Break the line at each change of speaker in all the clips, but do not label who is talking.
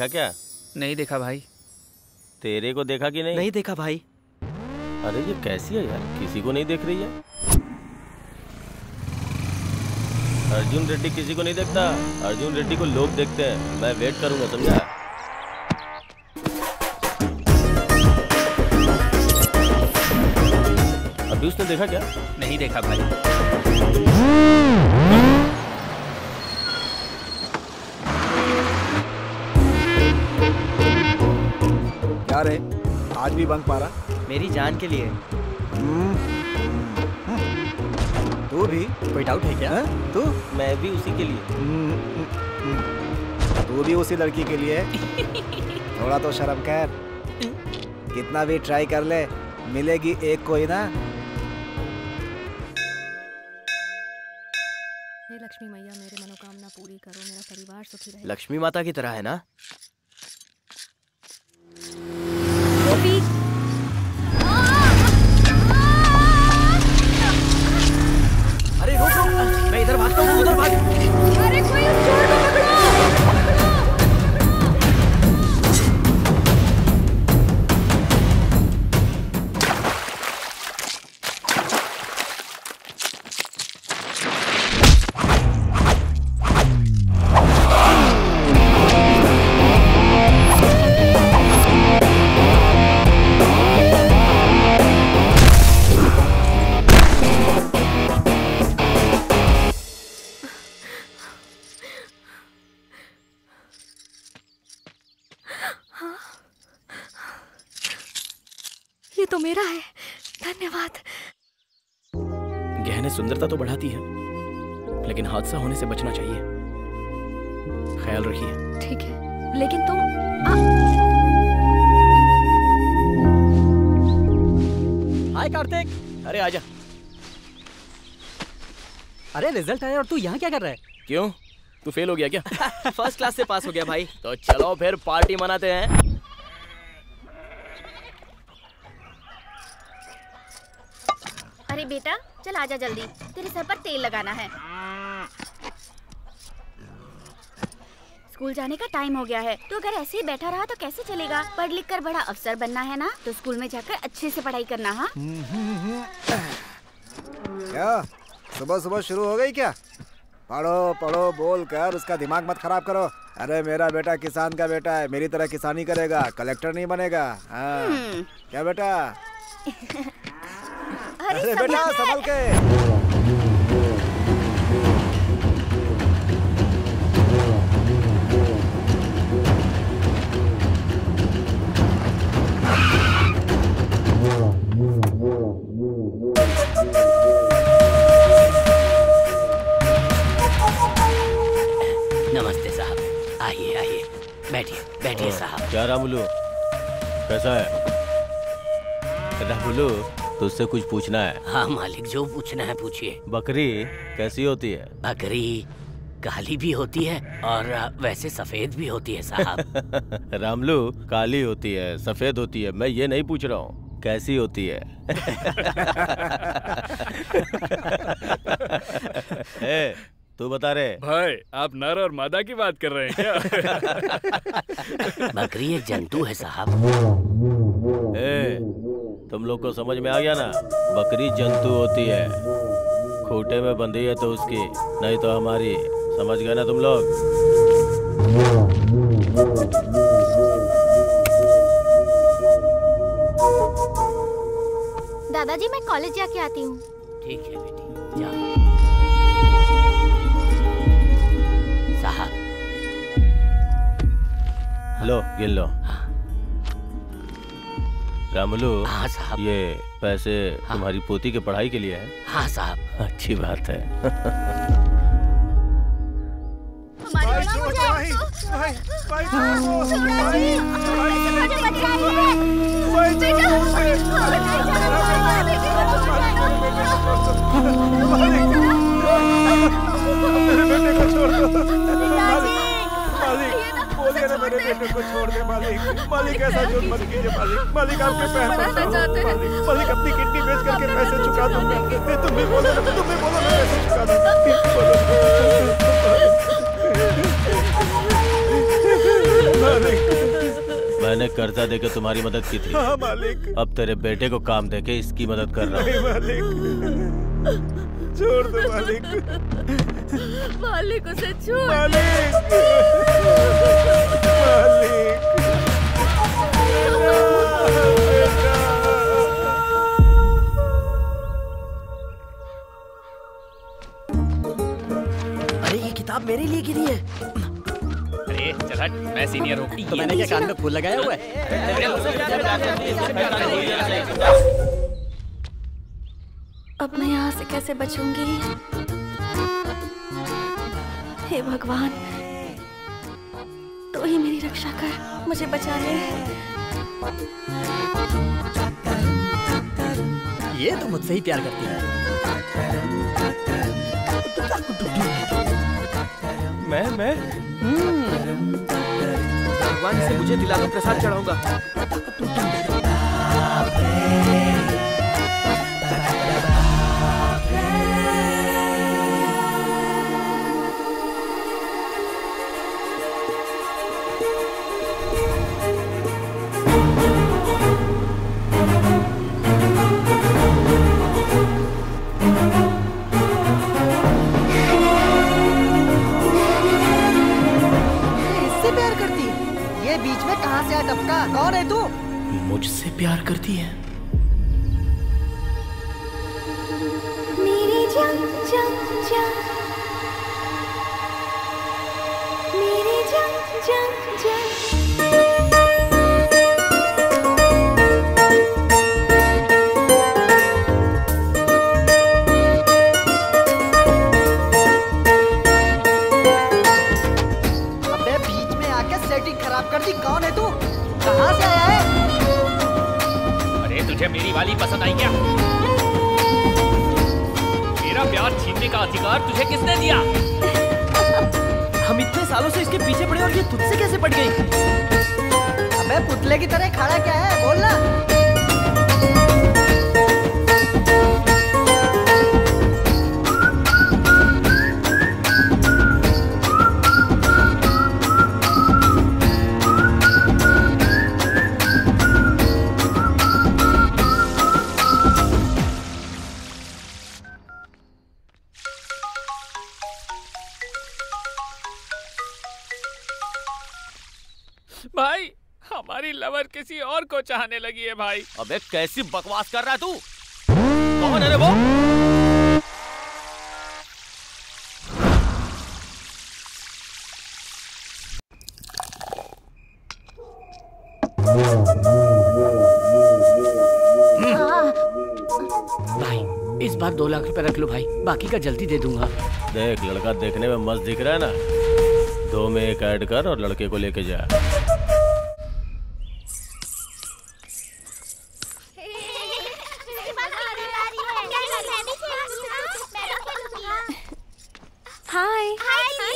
देखा क्या?
नहीं देखा भाई।
तेरे को देखा कि नहीं?
नहीं देखा भाई।
अरे ये कैसी है यार, किसी को नहीं देख रही है। अर्जुन रेड्डी किसी को नहीं देखता, अर्जुन रेड्डी को लोग देखते हैं। मैं वेट करूंगा, समझा? अभी उसने देखा क्या?
नहीं देखा भाई।
क्या रे, आज भी बंक मारा?
मेरी जान के लिए।
तू भी?
कोई डाउट है क्या?
तू?
मैं भी उसी के लिए।
तू भी उसी लड़की के लिए? थोड़ा तो शर्म कर। कितना भी ट्राई कर ले, मिलेगी एक कोई ना।
हे लक्ष्मी मैया, मेरी मनोकामना पूरी करो, मेरा परिवार सुखी रहे।
लक्ष्मी माता की तरह है ना?
गोपी,
अरे रुक रुक, मैं इधर भागता हूँ, उधर भाग।
अरे कोई उस चोर को पकड़ो। ये तो मेरा है, धन्यवाद।
गहने सुंदरता तो बढ़ाती है, लेकिन हादसा होने से बचना चाहिए। ख्याल रखिए।
ठीक है, लेकिन तुम
हाय कार्तिक। अरे आजा। अरे रिजल्ट आया और तू यहाँ क्या कर रहा है? क्यों, तू फेल हो गया क्या?
फर्स्ट क्लास से पास हो गया भाई।
तो चलो फिर पार्टी मनाते हैं।
अरे बेटा चल आजा जल्दी, तेरे सर पर तेल लगाना है। स्कूल जाने का टाइम हो गया है, तो अगर ऐसे ही बैठा रहा तो कैसे चलेगा? पढ़ लिख कर बड़ा अफसर बनना है ना, तो स्कूल में जाकर अच्छे से पढ़ाई करना। हाँ
क्या सुबह सुबह शुरू हो गई क्या? पढ़ो पढ़ो बोल कर उसका दिमाग मत खराब करो। अरे मेरा बेटा किसान का बेटा है, मेरी तरह किसानी करेगा, कलेक्टर नहीं बनेगा। हाँ क्या बेटा? अरे बेटा संभल के।
नमस्ते साहब, आइए आइए, बैठिए बैठिए साहब।
क्या रामुलू, कैसा है? रामुलू तुझसे कुछ पूछना है।
हाँ मालिक, जो पूछना है पूछिए।
बकरी कैसी होती है?
बकरी काली भी होती है और वैसे सफेद भी होती है साहब।
रामलू काली होती है, सफेद होती है, मैं ये नहीं पूछ रहा हूँ कैसी होती है। ए, तू बता रे
भाई, आप नर और मादा की बात कर रहे हैं क्या?
बकरी एक जंतु है साहब।
ए, तुम लोग को समझ में आ गया ना? बकरी जंतु होती है, खूंटे में बंधी है तो उसकी, नहीं तो हमारी। समझ गए ना तुम लोग?
दादाजी मैं कॉलेज जाके आती हूँ।
ठीक है बेटी, जाओ। साहब
लो गिन लो। रामुलू,
हाँ साहब।
ये पैसे तुम्हारी पोती के पढ़ाई के लिए है?
हाँ साहब।
अच्छी बात है।
बोलिए ना मेरे बेटे को छोड़ दे मालिक। मालिक ऐसा झूठ मत कीजिए मालिक। मालिक आपके पैर पड़ता हूं। मालिक अपनी किडनी बेच करके पैसे चुका दूंगा। तुम भी बोलो ना, तुम भी बोलो ना, पैसे चुका दूंगा।
मैंने कर्जा देके तुम्हारी मदद की थी।
हाँ मालिक।
अब तेरे बेटे को काम देके इसकी मदद कर रहा हूँ।
मालिक छोड़ दो मालिक।
मालिक उसे छोड़।
मालिक
अरे ये किताब मेरे लिए गिरी है।
अरे चल हट, मैं सीनियर हूँ।
तो मैंने क्या कान में फूल लगाया हुआ है?
अब मैं यहाँ से कैसे बचूंगी? हे भगवान, तो ही मेरी रक्षा कर, मुझे बचा ले।
ये तो मुझसे ही प्यार करती है।
मैं भगवान से मुझे दिला दो, प्रसाद चढ़ाऊंगा।
बीच में कहां से आ टपका? कौन है तू?
मुझसे प्यार करती है।
मेरी जान जान जान, मेरी जान जान जान।
खराब कर दी। कौन है तू? कहां से आया है?
अरे तुझे मेरी वाली पसंद आई क्या? मेरा प्यार छीनने का अधिकार तुझे किसने दिया?
हम इतने सालों से इसके पीछे पड़े और ये तुझसे कैसे पड़ गई? अबे पुतले की तरह खड़ा क्या है? बोलना।
भाई हमारी लवर किसी और को चाहने लगी है भाई।
अबे कैसी बकवास कर रहा है तू? कौन है रे वो?
भाई इस बार 2 लाख रुपए रख लो भाई, बाकी का जल्दी दे दूंगा।
देख लड़का देखने में मस्त दिख रहा है ना, 2 में 1 ऐड कर और लड़के को लेके जा।
हाय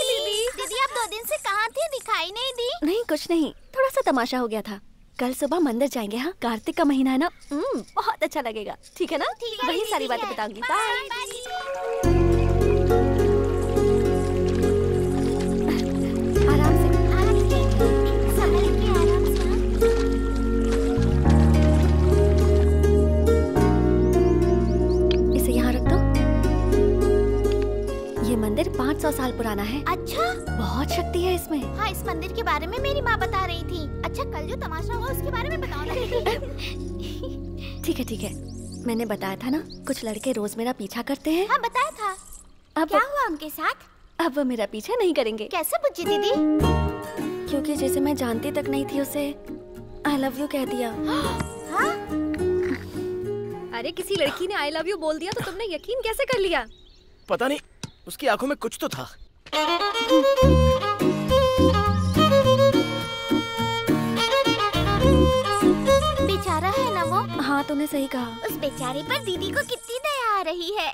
दीदी। दीदी आप 2 दिन से कहाँ थी? दिखाई नहीं दी।
नहीं कुछ नहीं, थोड़ा सा तमाशा हो गया था। कल सुबह मंदिर जाएंगे। हाँ, कार्तिक का महीना है ना, बहुत अच्छा लगेगा। ठीक है ना? वही सारी बातें बताऊंगी। बाय। आराम से इसे यहाँ रख दो। ये मंदिर 500 साल पुराना है।
अच्छा,
बहुत शक्ति है इसमें।
हाँ, इस मंदिर के बारे में मेरी माँ बता रही थी। अच्छा, कल जो तमाशा हुआ उसके बारे में बताओ ना।
ठीक है, मैंने बताया था ना, कुछ लड़के रोज मेरा पीछा करते हैं।
हाँ बताया था।
अब
क्या हुआ उनके साथ?
अब वो मेरा पीछा नहीं करेंगे।
कैसे बुच्ची दीदी?
क्योंकि जैसे मैं जानती तक नहीं थी उसे आई लव यू कह दिया।
हाँ?
अरे किसी लड़की ने आई लव यू बोल दिया तो तुमने यकीन कैसे कर लिया?
पता नहीं, उसकी आंखों में कुछ तो था।
बेचारा है ना वो।
हाँ तूने सही कहा।
उस बेचारे पर दीदी को कितनी दया आ रही है।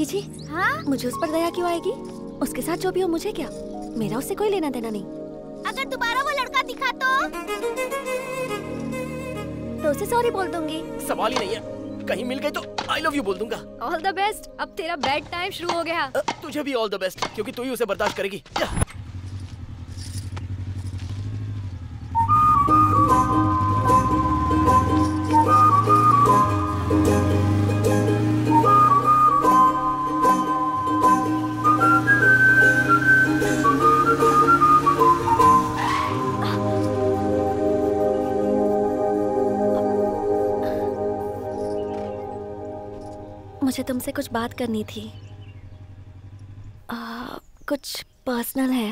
छी
हाँ?
मुझे उस पर दया क्यों आएगी? उसके साथ जो भी हो मुझे क्या, मेरा उससे कोई लेना देना नहीं।
अगर दोबारा वो लड़का दिखा तो
उसे सॉरी बोल दूंगी।
सवाल ही नहीं है, कहीं मिल गई तो आई लव यू बोल दूंगा।
All the best. अब तेरा बेड टाइम शुरू हो गया।
तुझे भी ऑल द बेस्ट, क्योंकि तू ही उसे बर्दाश्त करेगी।
मुझे तुमसे कुछ बात करनी थी। कुछ पर्सनल है।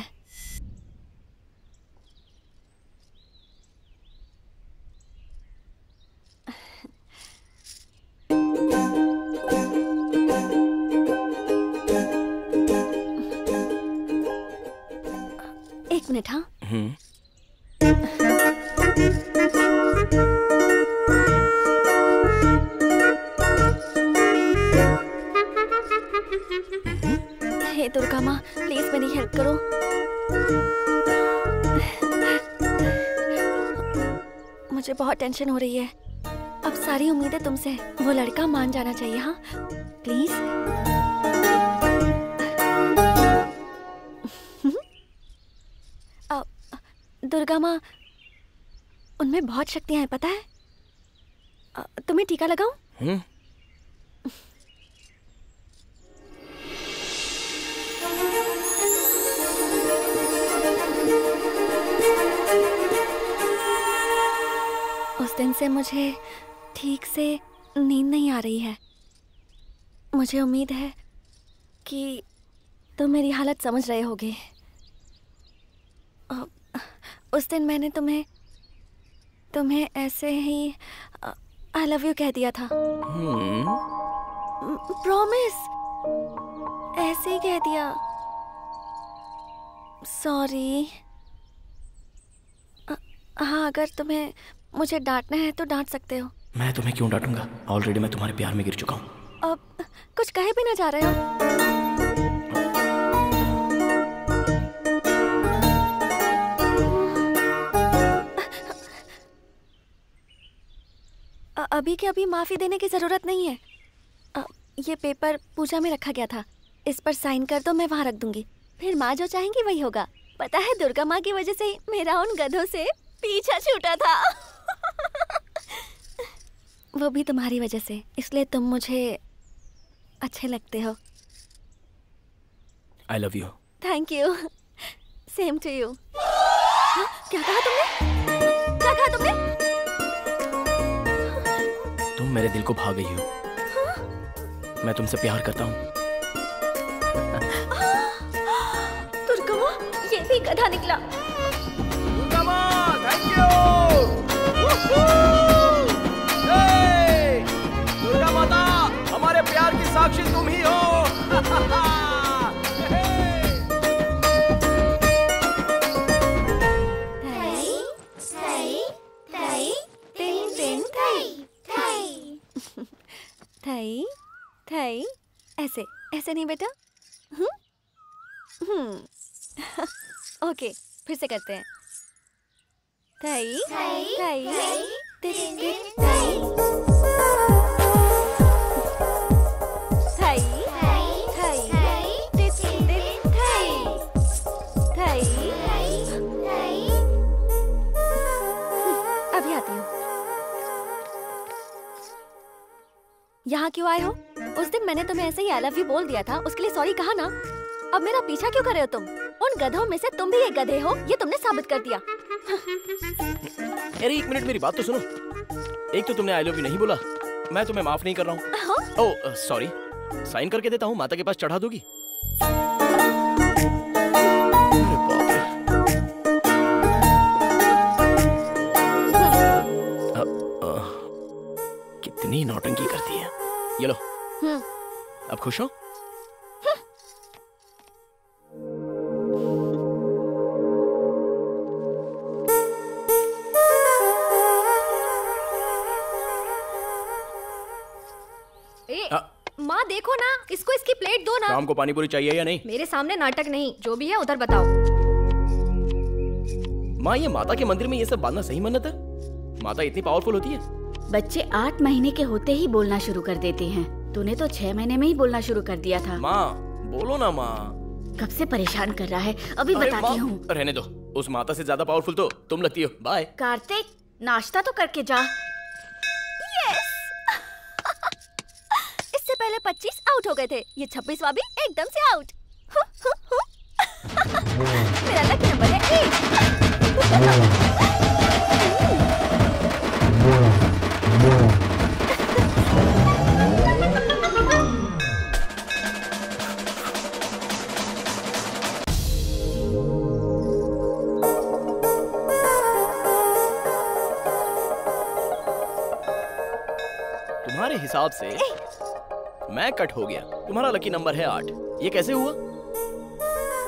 एक मिनट। हाँ हे दुर्गा माँ, प्लीज मेरी हेल्प करो। मुझे बहुत टेंशन हो रही है। अब सारी उम्मीदें तुमसे हैं। वो लड़का मान जाना चाहिए। हाँ प्लीज। दुर्गा माँ, उनमें बहुत शक्तियां हैं, पता है? तुम्हें टीका लगाऊं? उस दिन से मुझे ठीक से नींद नहीं आ रही है। मुझे उम्मीद है कि तुम मेरी हालत समझ रहे होगे। उस दिन मैंने तुम्हें ऐसे ही आई लव यू कह दिया था। प्रॉमिस, ऐसे ही कह दिया। सॉरी। हाँ, अगर तुम्हें मुझे डांटना है तो डांट सकते हो।
मैं तुम्हें क्यों डांटूंगा? ऑलरेडी मैं तुम्हारे प्यार में गिर चुका हूँ।
अब कुछ कहे भी ना जा रहे हो। अभी के अभी माफी देने की जरूरत नहीं है। ये पेपर पूजा में रखा गया था, इस पर साइन कर दो, मैं वहां रख दूंगी। फिर माँ जो चाहेंगी वही होगा। पता है, दुर्गा माँ की वजह से ही मेरा उन गधों से पीछा छूटा था। वो भी तुम्हारी वजह से, इसलिए तुम मुझे अच्छे लगते हो।
I love you.
Thank you. Same to you. क्या कहा तुमने? क्या कहा तुमने?
तुम मेरे दिल को भा गई हो। मैं तुमसे प्यार करता हूँ।
दुर्गा माँ, ये भी गधा निकला।
दुर्गा माँ, थैंक यू। दुर्गा माता, हमारे प्यार की साक्षी तुम ही हो।
थई थई, ऐसे ऐसे नहीं बेटा। ओके, फिर से करते हैं। थई थई थई थई थई अभी आती हूँ। यहाँ क्यों आए हो? उस दिन मैंने तुम्हें ऐसे ही आई लव यू बोल दिया था, उसके लिए सॉरी कहा ना। अब मेरा पीछा क्यों कर रहे हो तुम? उन गधों में से तुम भी एक गधे हो, ये तुमने साबित कर दिया।
अरे एक मिनट, मेरी बात तो सुनो। एक तो तुमने आई लव यू नहीं बोला, मैं तुम्हें माफ नहीं कर रहा हूँ। ओह सॉरी, साइन करके देता हूँ, माता के पास चढ़ा दोगी? कितनी नौटंकी करती है। ये लो। अब खुश हो?
माँ देखो ना, इसको इसकी प्लेट दो ना।
शाम को पानी पूरी चाहिए या नहीं?
मेरे सामने नाटक नहीं, जो भी है उधर बताओ।
माँ, ये माता के मंदिर में ये सब बांधना सही मन्नत है? माता इतनी पावरफुल होती है?
बच्चे 8 महीने के होते ही बोलना शुरू कर देते हैं। तूने तो 6 महीने में ही बोलना शुरू कर दिया था।
माँ बोलो ना माँ।
कब से परेशान कर रहा है, अभी बताती हूँ।
रहने दो, उस माता से ज्यादा पावरफुल तो तुम लगती हो। बाय।
कार्तिक, नाश्ता तो करके जा।
इससे पहले 25 आउट हो गए थे, ये 26वां भी एकदम से आउट। मेरा लकी नंबर है 1।
तुम्हारे हिसाब से मैं कट हो गया। तुम्हारा लकी नंबर है 8। ये कैसे हुआ?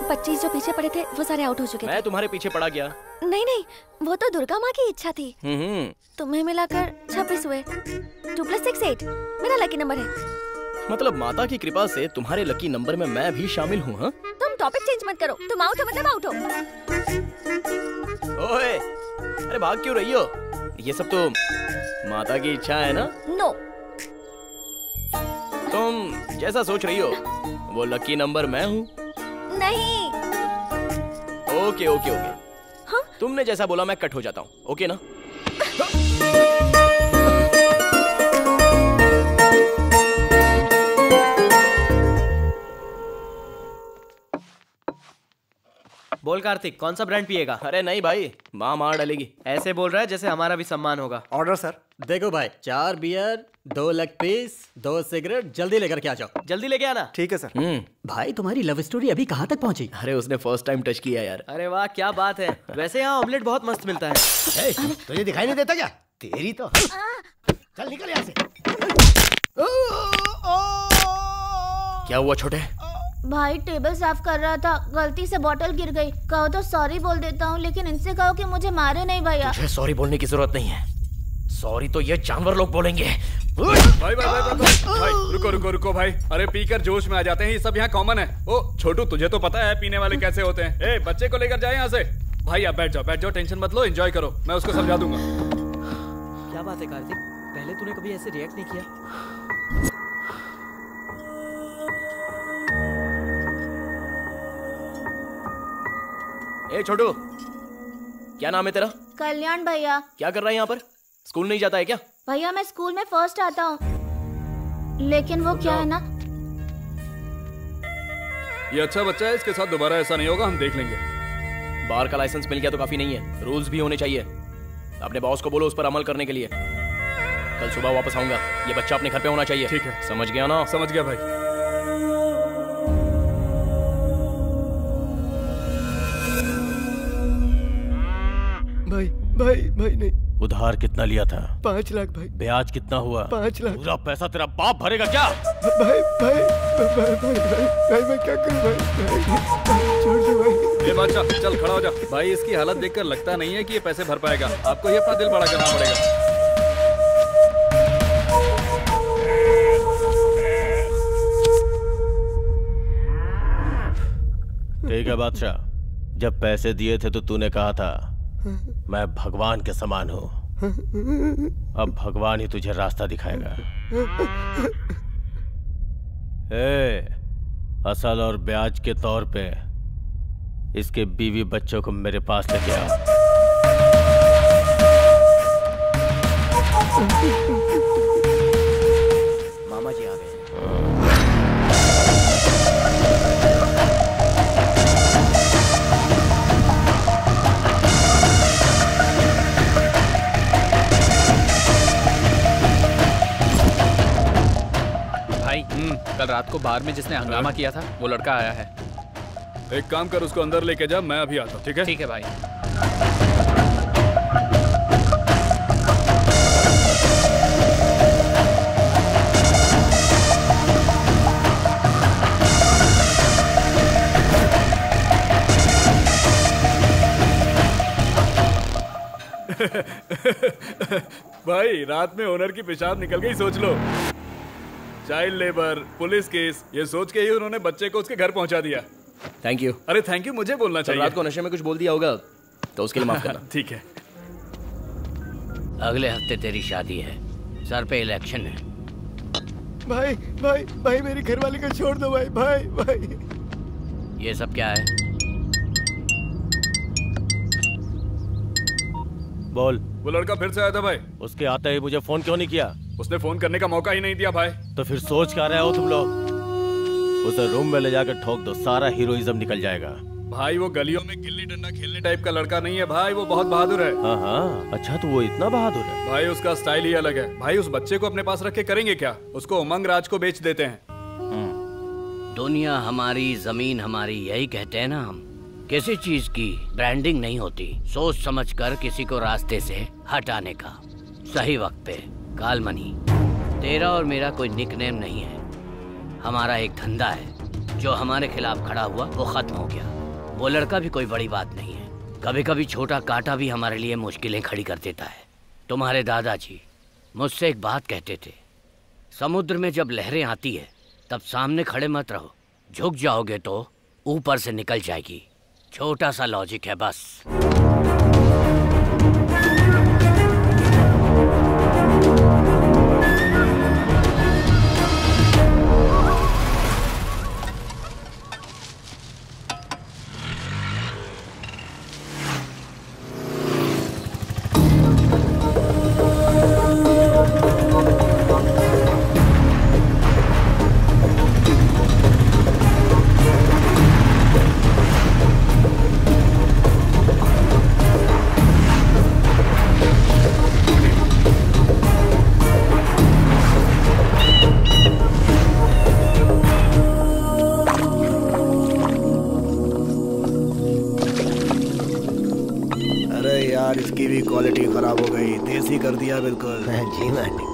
25 जो पीछे पड़े थे वो सारे आउट हो चुके थे।
मैं तुम्हारे पीछे पड़ा गया।
नहीं, वो तो दुर्गा माँ की इच्छा थी। तुम्हें मिलाकर 26 हुए। 2 + 6 8 मेरा लकी नंबर है।
मतलब माता की कृपा से तुम्हारे लकी नंबर में मैं भी शामिल हूँ। हाँ?
तुम टॉपिक चेंज मत करो। तुम आउट हो मतलब आउट हो।
ओए, अरे भाग क्यों रही हो? ये सब तो माता की इच्छा है ना?
नो।
तुम जैसा सोच रही हो वो लकी नंबर मैं हूँ।
नहीं।
ओके।
हाँ?
तुमने जैसा बोला मैं कट हो जाता हूँ। ओके ना?
बोल कार्तिक, कौन सा ब्रांड पिएगा?
अरे नहीं भाई, माँ मार डालेगी।
ऐसे बोल रहा है जैसे हमारा भी सम्मान होगा।
Order sir.
देखो भाई, 4 बियर, 2 लेग पीस, 2 सिगरेट, जल्दी लेकर के आ जाओ।
जल्दी लेके आना।
ठीक है सर।
भाई तुम्हारी लव स्टोरी अभी कहाँ तक पहुंची?
अरे उसने फर्स्ट टाइम टच किया यार।
अरे वाह, क्या बात है। वैसे यहाँ ऑमलेट बहुत मस्त मिलता है।
तुझे दिखाई नहीं देता क्या? तेरी तो चल निकल यहाँ से।
क्या हुआ छोटे?
भाई टेबल साफ कर रहा था, गलती से बोतल गिर गई। कहो तो सॉरी बोल देता हूँ, लेकिन इनसे कहो कि मुझे मारे नहीं भैया।
तुझे सॉरी बोलने की जरूरत नहीं है। सॉरी तो ये जानवर लोग बोलेंगे।
भाई रुको भाई। अरे पीकर जोश में आ जाते हैं, ये सब यहाँ कॉमन है। ओ छोटू, तुझे तो पता है पीने वाले कैसे होते हैं। ए बच्चे को लेकर जाए यहाँ से। भाई आप बैठ जाओ, टेंशन मत लो, एंजॉय करो, मैं उसको समझा दूंगा।
क्या बात है कार्तिक, पहले तूने कभी ऐसे रिएक्ट नहीं किया।
ए छोटू, क्या नाम है तेरा?
कल्याण भैया।
क्या कर रहा है यहाँ पर? स्कूल नहीं जाता है क्या?
भैया मैं स्कूल में फर्स्ट आता हूँ, लेकिन वो क्या है ना,
ये अच्छा बच्चा है, इसके साथ दोबारा ऐसा नहीं होगा, हम देख लेंगे।
बार का लाइसेंस मिल गया तो काफी नहीं है, रूल्स भी होने चाहिए। अपने बॉस को बोलो उस पर अमल करने के लिए। कल सुबह वापस आऊंगा, ये बच्चा अपने घर पे होना चाहिए।
ठीक है,
समझ गया ना?
समझ गया भाई।
भाई नहीं। उधार कितना लिया था?
5 लाख भाई।
ब्याज कितना हुआ?
5 लाख।
पूरा पैसा तेरा बाप भरेगा क्या?
भाई मैं क्या करूं भाई, छोड़ दो भाई।
ये बादशाह चल खड़ा हो जा। भाई इसकी हालत देखकर लगता नहीं है कि ये पैसे भर पाएगा, आपको ही अपना दिल बड़ा करना पड़ेगा।
ठीक है बादशाह, जब पैसे दिए थे तो तूने कहा था मैं भगवान के समान हूँ। अब भगवान ही तुझे रास्ता दिखाएगा। असल और ब्याज के तौर पे इसके बीवी बच्चों को मेरे पास लेके आओ।
मामा जी आ गए।
कल रात को बार में जिसने हंगामा किया था वो लड़का आया है।
एक काम कर, उसको अंदर लेके जा, मैं अभी आता हूँ। ठीक है?
ठीक है भाई।
भाई रात में ओनर की पेशाब निकल गई, सोच लो। चाइल्ड लेबर, पुलिस केस, ये सोच के ही उन्होंने बच्चे को उसके घर पहुंचा दिया।
Thank you.
अरे थैंक यू मुझे बोलना चाहिए।
रात को नशे में कुछ बोल दिया होगा तो उसके लिए माफ करना।
ठीक है।
अगले हफ्ते तेरी शादी है, सर पे इलेक्शन है।
भाई मेरी घरवाली को छोड़ दो भाई।
ये सब क्या है?
बोल।
वो लड़का फिर से आया था भाई।
उसके आते ही मुझे फोन क्यों नहीं किया?
उसने फोन करने का मौका ही नहीं दिया भाई।
तो फिर सोच क्या रहे हो तुम लोग? उसे रूम में ले जाकर ठोक दो, सारा हीरोइज्म निकल जाएगा।
भाई वो गलियों में गिल्ली डंडा खेलने टाइप का लड़का नहीं है भाई, वो बहुत बहादुर है।
हाँ, अच्छा तो वो इतना बहादुर है?
भाई उसका स्टाइल ही अलग है। भाई उस बच्चे को अपने पास रख के करेंगे क्या? उसको उमंग राज को बेच देते हैं।
दुनिया हमारी, जमीन हमारी, यही कहते हैं ना हम। किसी चीज की ब्रांडिंग नहीं होती, सोच समझ कर किसी को रास्ते से हटाने का। सही वक्त पे काल मनी। तेरा और मेरा कोई निकनेम नहीं है। हमारा एक धंधा है, जो हमारे खिलाफ खड़ा हुआ वो खत्म हो गया। वो लड़का भी कोई बड़ी बात नहीं है। कभी कभी छोटा कांटा भी हमारे लिए मुश्किलें खड़ी कर देता है। तुम्हारे दादाजी मुझसे एक बात कहते थे, समुद्र में जब लहरें आती है तब सामने खड़े मत रहो, झुक जाओगे तो ऊपर से निकल जाएगी। छोटा सा लॉजिक है बस।
इसकी भी क्वालिटी खराब हो गई, देसी कर दिया बिल्कुल।
जी मालिक।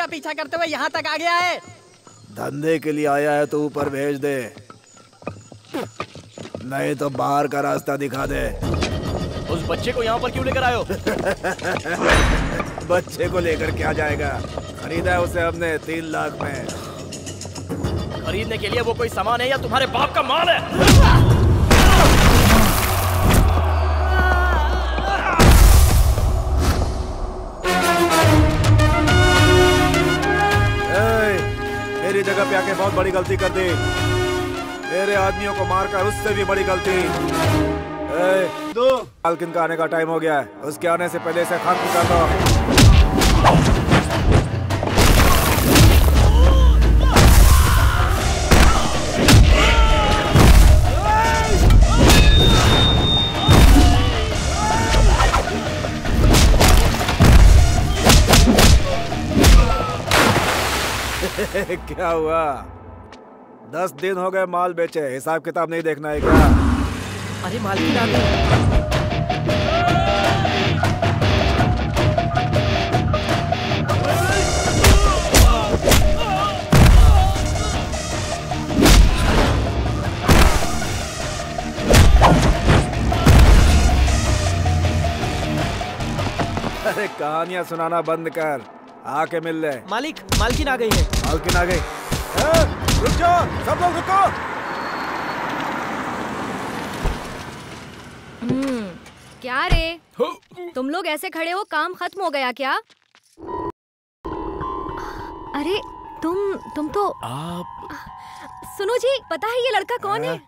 पीछा करते हुए यहाँ तक आ गया है।
धंधे के लिए आया है तो ऊपर भेज दे, नहीं तो बाहर का रास्ता दिखा दे।
उस बच्चे को यहाँ पर क्यों लेकर आए हो?
बच्चे को लेकर क्या जाएगा, खरीदा है उसे हमने 3 लाख में।
खरीदने के लिए वो कोई सामान है या तुम्हारे बाप का माल है?
मेरी जगह पे आके बहुत बड़ी गलती कर दी। मेरे आदमियों को मारकर उससे भी बड़ी गलती। मालकिन का आने का टाइम हो गया है, उसके आने से पहले इसे खत्म कर दो। क्या हुआ? 10 दिन हो गए माल बेचे, हिसाब किताब नहीं देखना है क्या?
अरे मालकिन आ गई।
अरे कहानियां सुनाना बंद कर, आके मिल ले।
मालिक, मालकिन आ गई है।
मालकिन आ गई। रुक जाओ, सब लोग रुको।
क्या रे, तुम लोग ऐसे खड़े हो, काम खत्म हो गया क्या? अरे तुम तो
आप
सुनो जी, पता है ये लड़का कौन है?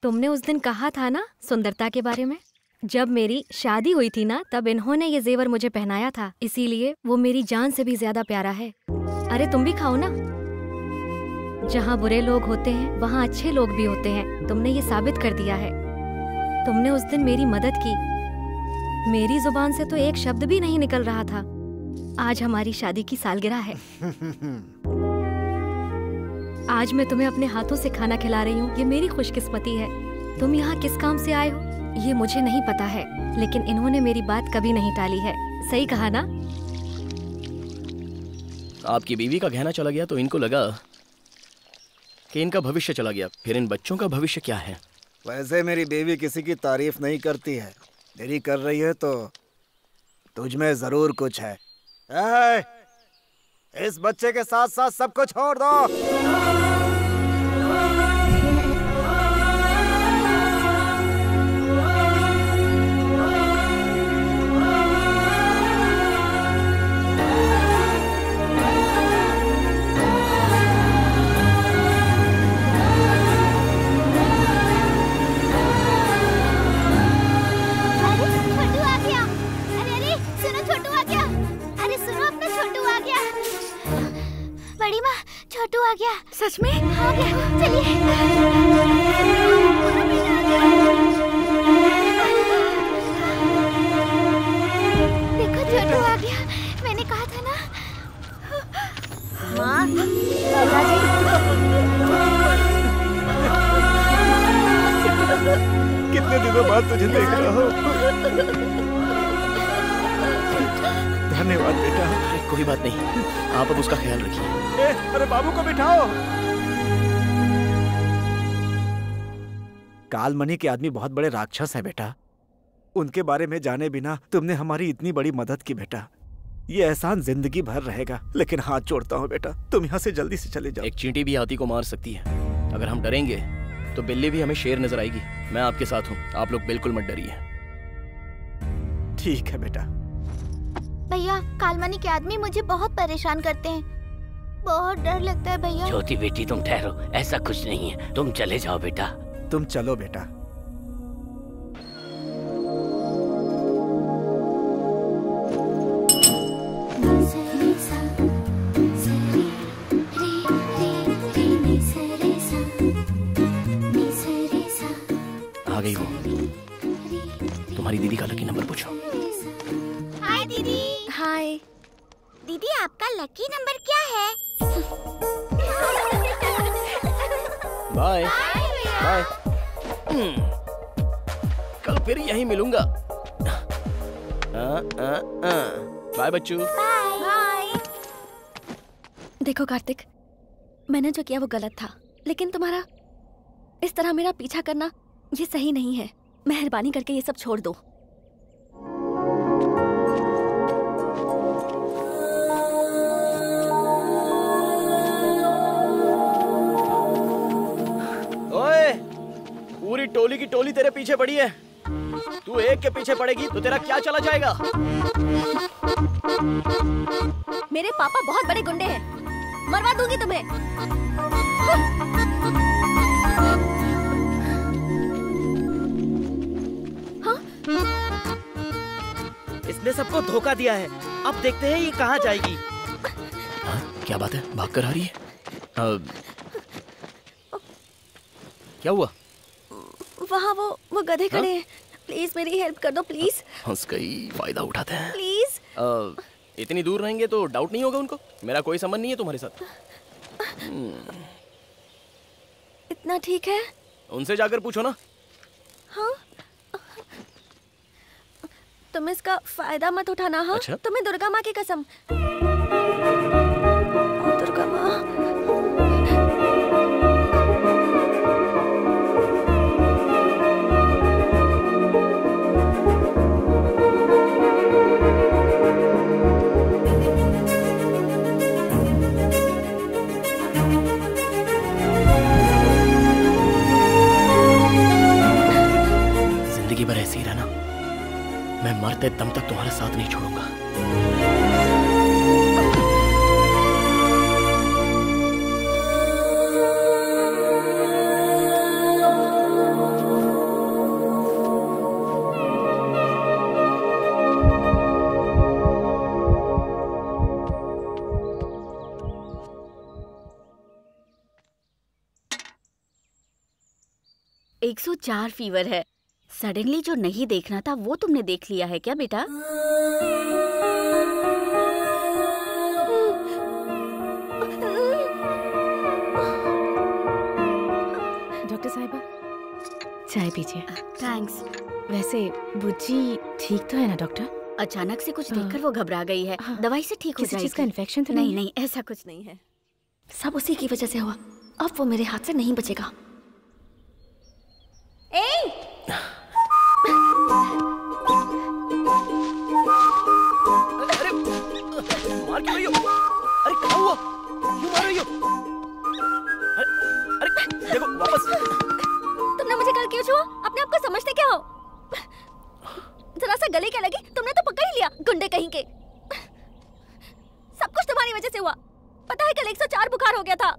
तुमने उस दिन कहा था ना सुंदरता के बारे में, जब मेरी शादी हुई थी ना तब इन्होंने ये जेवर मुझे पहनाया था, इसीलिए वो मेरी जान से भी ज्यादा प्यारा है। अरे तुम भी खाओ ना। जहाँ बुरे लोग होते हैं वहाँ अच्छे लोग भी होते हैं, तुमने ये साबित कर दिया है। तुमने उस दिन मेरी मदद की, मेरी जुबान से तो एक शब्द भी नहीं निकल रहा था। आज हमारी शादी की सालगिरह है। आज मैं तुम्हें अपने हाथों से खाना खिला रही हूँ, ये मेरी खुशकिस्मती है। तुम यहाँ किस काम से आए हो ये मुझे नहीं पता है, लेकिन इन्होंने मेरी बात कभी नहीं टाली है। सही कहा ना?
आपकी बीवी का गहना चला गया तो इनको लगा कि इनका भविष्य चला गया, फिर इन बच्चों का भविष्य क्या है?
वैसे मेरी बीवी किसी की तारीफ नहीं करती है, मेरी कर रही है तो तुझमें जरूर कुछ है। इस बच्चे के साथ साथ सबको छोड़ दो।
सच में आ गया, चलिए। देखो छोटू आ गया, मैंने कहा था ना। माँ,
कितने दिनों बाद तुझे देख रहा हूँ। धन्यवाद बेटा।
अरे कोई बात नहीं, आप अब उसका ख्याल रखिए।
अरे बाबू को बिठाओ। कालमणि के आदमी बहुत बड़े राक्षस हैं बेटा। उनके बारे में जाने बिना तुमने हमारी इतनी बड़ी मदद की बेटा। ये एहसान जिंदगी भर रहेगा। लेकिन हाथ जोड़ता हूँ बेटा, तुम यहाँ से जल्दी से चले जाओ।
एक चींटी भी हाथी को मार सकती है। अगर हम डरेंगे तो बिल्ली भी हमें शेर नजर आएगी। मैं आपके साथ हूँ, आप लोग बिल्कुल मत डरिए।
ठीक है बेटा।
भैया, कालमणि के आदमी मुझे बहुत परेशान करते हैं। बहुत डर लगता है भैया।
ज्योति बेटी तुम ठहरो, ऐसा कुछ नहीं है, तुम चले जाओ बेटा।
तुम चलो बेटा।
आ गई वो। तुम्हारी दीदी का लकी नंबर पूछो।
हाय दीदी।
हाय
दीदी, आपका लकी नंबर क्या है?
Bye bye. कल फिर यहीं मिलूंगा। बाय बच्चू।
बाय।
देखो कार्तिक, मैंने जो किया वो गलत था, लेकिन तुम्हारा इस तरह मेरा पीछा करना ये सही नहीं है। मेहरबानी करके ये सब छोड़ दो।
ओए, पूरी टोली की टोली तेरे पीछे पड़ी है। तू एक के पीछे पड़ेगी तो तेरा क्या चला जाएगा?
मेरे पापा बहुत बड़े गुंडे हैं, मरवा दूंगी तुम्हें। हाँ?
इसने सबको धोखा दिया है। अब देखते हैं ये कहाँ जाएगी।
हाँ, क्या बात है, भाग कर आ रही है? क्या हुआ?
वहाँ वो गधे खड़े हैं। प्लीज मेरी हेल्प कर दो प्लीज।
हंस गई, फायदा उठाते हैं।
प्लीज।
इतनी दूर रहेंगे तो डाउट नहीं होगा उनको? मेरा कोई संबंध नहीं है तुम्हारे साथ।
इतना ठीक है?
उनसे जाकर पूछो ना।
हाँ? तुम इसका फायदा मत उठाना। हाँ?
अच्छा?
तुम्हें दुर्गा माँ की कसम। दुर्गा माँ।
जिंदगी भर ऐसे ही रहना। मैं मरते दम तक तुम्हारा साथ नहीं छोड़ूंगा।
एक 104 फीवर है। सडनली जो नहीं देखना था वो तुमने देख लिया है क्या बेटा?
डॉक्टर साहिबा, चाय पीजिए।
थैंक्स।
वैसे बुज्जी ठीक तो है ना डॉक्टर?
अचानक से कुछ देखकर वो घबरा गई है। दवाई से ठीक हो
किसी
जाएगी।
चीज का इन्फेक्शन तो
नहीं नहीं, ऐसा कुछ नहीं है।
सब उसी की वजह से हुआ। अब वो मेरे हाथ से नहीं बचेगा।
अरे मार क्यों रही हो? अरे क्या हुआ? क्यों मार रही हो? अरे देखो वापस।
तुमने मुझे कल क्यों छुआ? अपने आप को समझते क्या हो? जरा सा गले क्या लगी? तुमने तो पकड़ ही लिया, गुंडे कहीं के। सब कुछ तुम्हारी वजह से हुआ। पता है कल 104 बुखार हो गया था।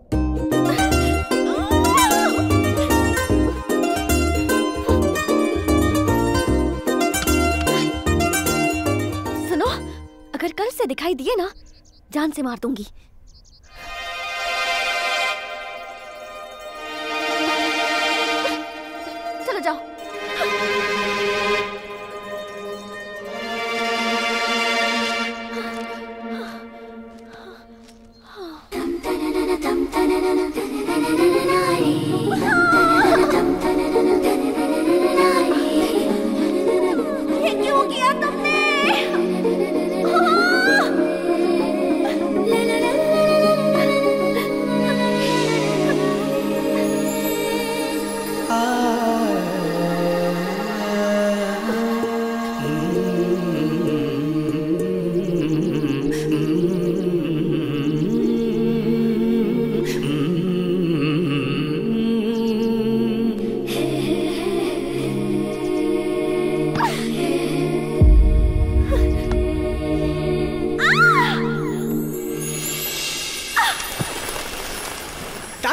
सुनो, अगर कल से दिखाई दिए ना, जान से मार दूंगी।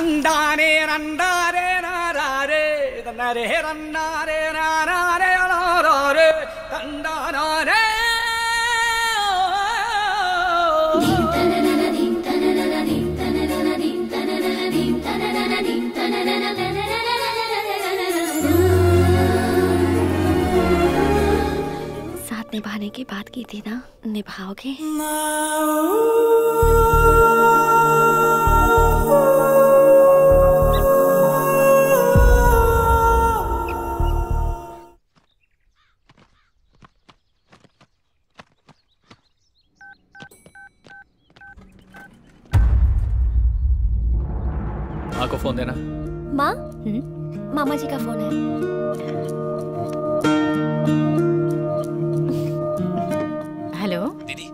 रंडा रे ना रे तना रे रंडा रे ना रे तंडा ना रे।
साथ निभाने की बात की थी ना, निभाओगे?
माँ को फोन देना।
माँ? मामा जी का फोन है।
हेलो
दीदी,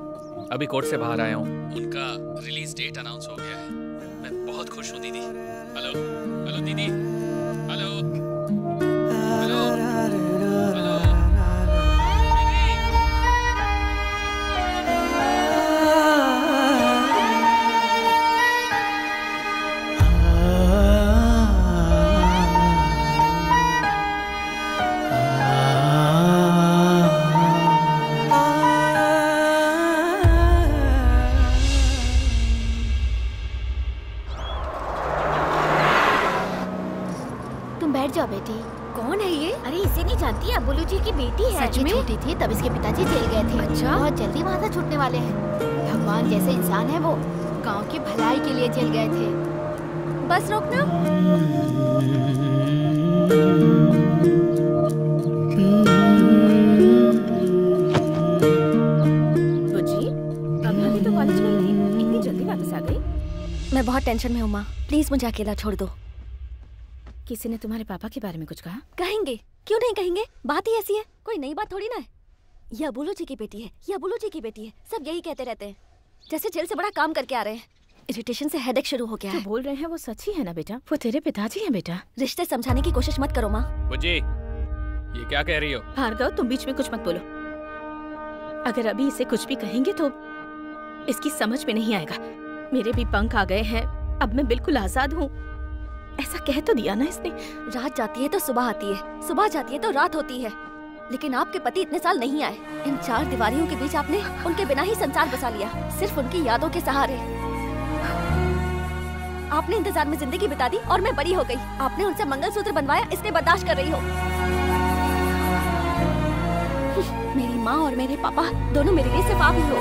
अभी कोर्ट से बाहर आया हूँ, उनका रिलीज डेट अनाउंस हो गया है। मैं बहुत खुश हूँ दीदी। हेलो हेलो दीदी, हेलो हेलो हेलो
बेटी।
कौन है ये?
अरे इसे नहीं जानती, अबुलू जी की बेटी है।
सच
ये
में?
छोटी थी तब इसके पिताजी जेल गए थे।
अच्छा?
बहुत जल्दी वहाँ से छूटने वाले हैं। भगवान जैसे इंसान है वो, गांव की भलाई के लिए जेल गए थे।
बस रोकना।
बुजी, अभी तो कॉलेज गई थी, इतनी जल्दी वापस आ गई?
मैं बहुत टेंशन में हूँ माँ, प्लीज मुझे अकेला छोड़ दो।
किसी ने तुम्हारे पापा के बारे में कुछ कहा?
कहेंगे, क्यों नहीं कहेंगे, बात ही ऐसी है, कोई नई बात थोड़ी ना है। ये अबुलू जी की बेटी है, ये अबुलू जी की बेटी है, सब यही कहते रहते हैं, जैसे जेल से बड़ा काम करके आ रहे हैं। इरिटेशन से हेडेक शुरू हो गया है।
बोल रहे हैं वो सच ही है ना बेटा? वो तेरे पिताजी हैं बेटा।
रिश्ते समझाने की कोशिश मत करो माँ।
बुज्जी, ये क्या कह रही हो?
भार्गव, तुम बीच में कुछ मत बोलो। अगर अभी इसे कुछ भी कहेंगे तो इसकी समझ में नहीं आएगा। मेरे भी पंख आ गए हैं, अब मैं बिल्कुल आजाद हूँ। ऐसा कह तो दिया ना इसने।
रात जाती है तो सुबह आती है, सुबह जाती है तो रात होती है, लेकिन आपके पति इतने साल नहीं आए। इन चार दीवारियों के बीच आपने उनके बिना ही संसार बसा लिया, सिर्फ उनकी यादों के सहारे। आपने इंतजार में जिंदगी बिता दी और मैं बड़ी हो गई। आपने उनसे मंगलसूत्र बनवाया, इसलिए बर्दाश्त कर रही हो। मेरी माँ और मेरे पापा दोनों मेरे लिए सिर्फ आप ही हो।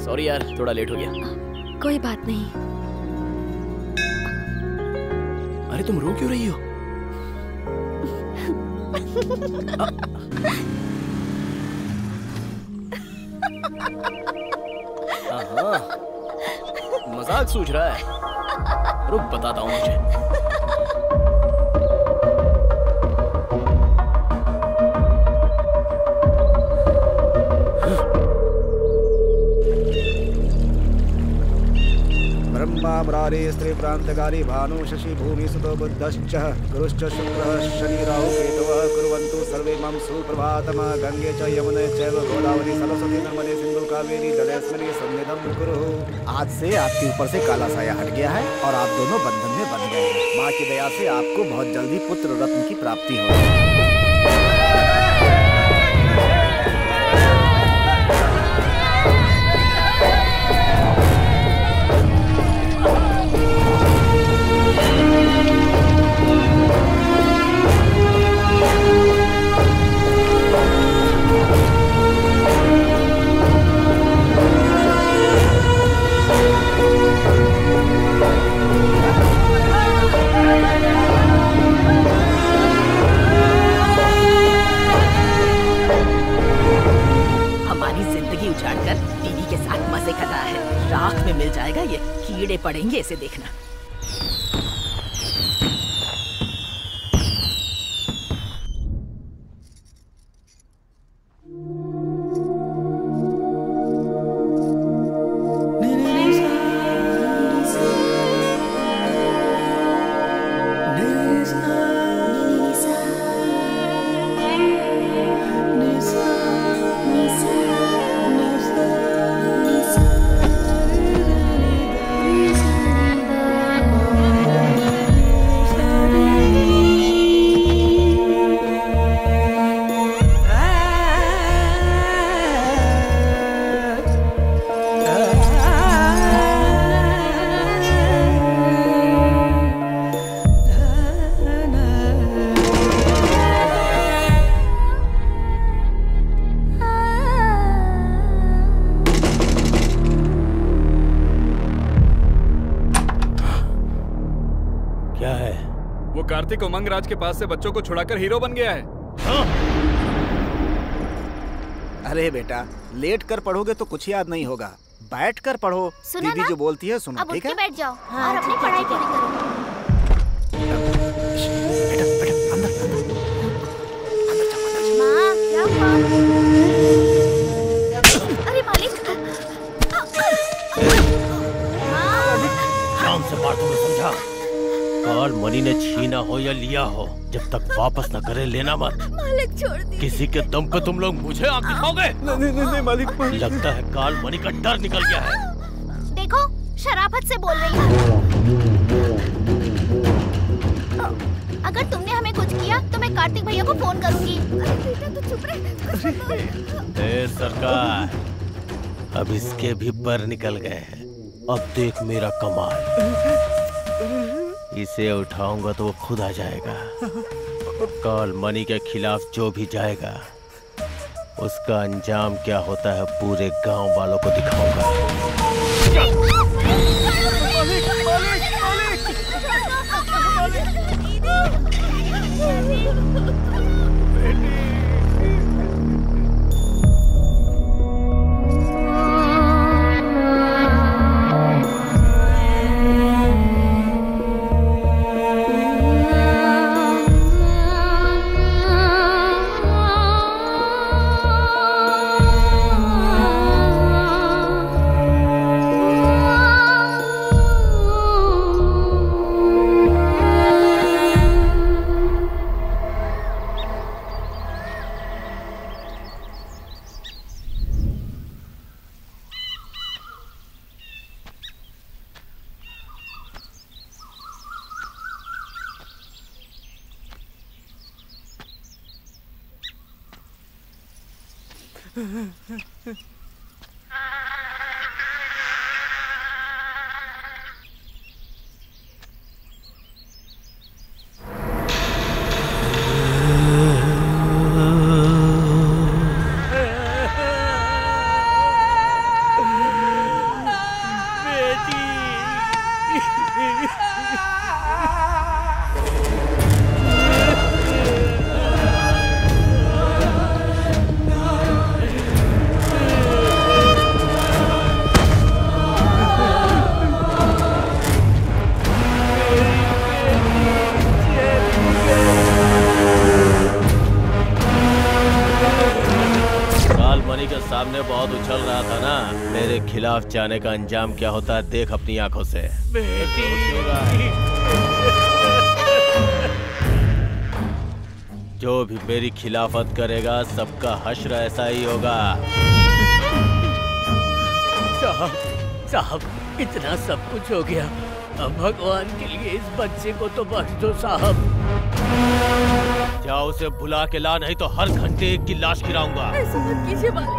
सॉरी यार, थोड़ा लेट हो गया।
कोई बात नहीं।
अरे तुम रो क्यों रही हो? मजाक सूझ रहा है। रुक बताता हूँ मुझे।
ब्रह्मा स्त्री प्रांतकारी भानु शशि भूमि सुतो बुद्धश्च गुरुश्च शुक्रः शनि राहु केतवः कुर्वन्तु सर्वे मम सुप्रभातम्। गंगे च यमुने चैव गोदावरी सरस्वती नर्मदे सिंधु कावेरी जलेस्मिन् सन्निधं कुरु। आज से आपके ऊपर से काला साया हट गया है और आप दोनों बंधन में बंध गए हैं। माँ की दया से आपको बहुत जल्दी पुत्र रत्न की प्राप्ति होगी।
उछाड़कर टीवी के साथ मजे कर रहा है। राख में मिल जाएगा ये, कीड़े पड़ेंगे इसे देखना।
कार्तिक उमंग राज के पास से बच्चों को छुड़ाकर हीरो बन गया है।
अरे बेटा, लेट कर पढ़ोगे तो कुछ याद नहीं होगा, बैठ कर पढ़ो। दीदी जो बोलती है सुनो, ठीक है?
बैठ जाओ और अपनी पढ़ाई पूरी करो। माँ, क्या हुआ? अरे मालिक!
जान से मार तुम्हें समझा। काल मनी ने छीना हो या लिया हो, जब तक वापस न करे लेना मत।
मालिक छोड़ दी।
किसी के दम पे तुम लोग मुझे आंख दिखाओगे?
नहीं मालिक।
लगता है काल मनी का डर निकल गया है।
देखो, शराफत से बोल रही हूँ। अगर तुमने हमें कुछ किया तो मैं कार्तिक भैया को फोन करूंगी। अरे बेटा तू चुप रह।
ए सरकार, अब इसके भी पर निकल गए हैं। अब देख मेरा कमाल। इसे उठाऊंगा तो वो खुद आ जाएगा। काल मनी के खिलाफ जो भी जाएगा उसका अंजाम क्या होता है पूरे गांव वालों को दिखाऊंगा। खिलाफ जाने का अंजाम क्या होता है देख अपनी आंखों से। जो भी मेरी खिलाफत करेगा सबका हश्र ऐसा ही होगा।
साहब इतना सब कुछ हो गया, अब भगवान के लिए इस बच्चे को तो बख्श दो साहब।
जाओ उसे बुला के ला, नहीं तो हर घंटे एक की लाश गिराऊंगा।
ऐसा मत कीजिए मालिक।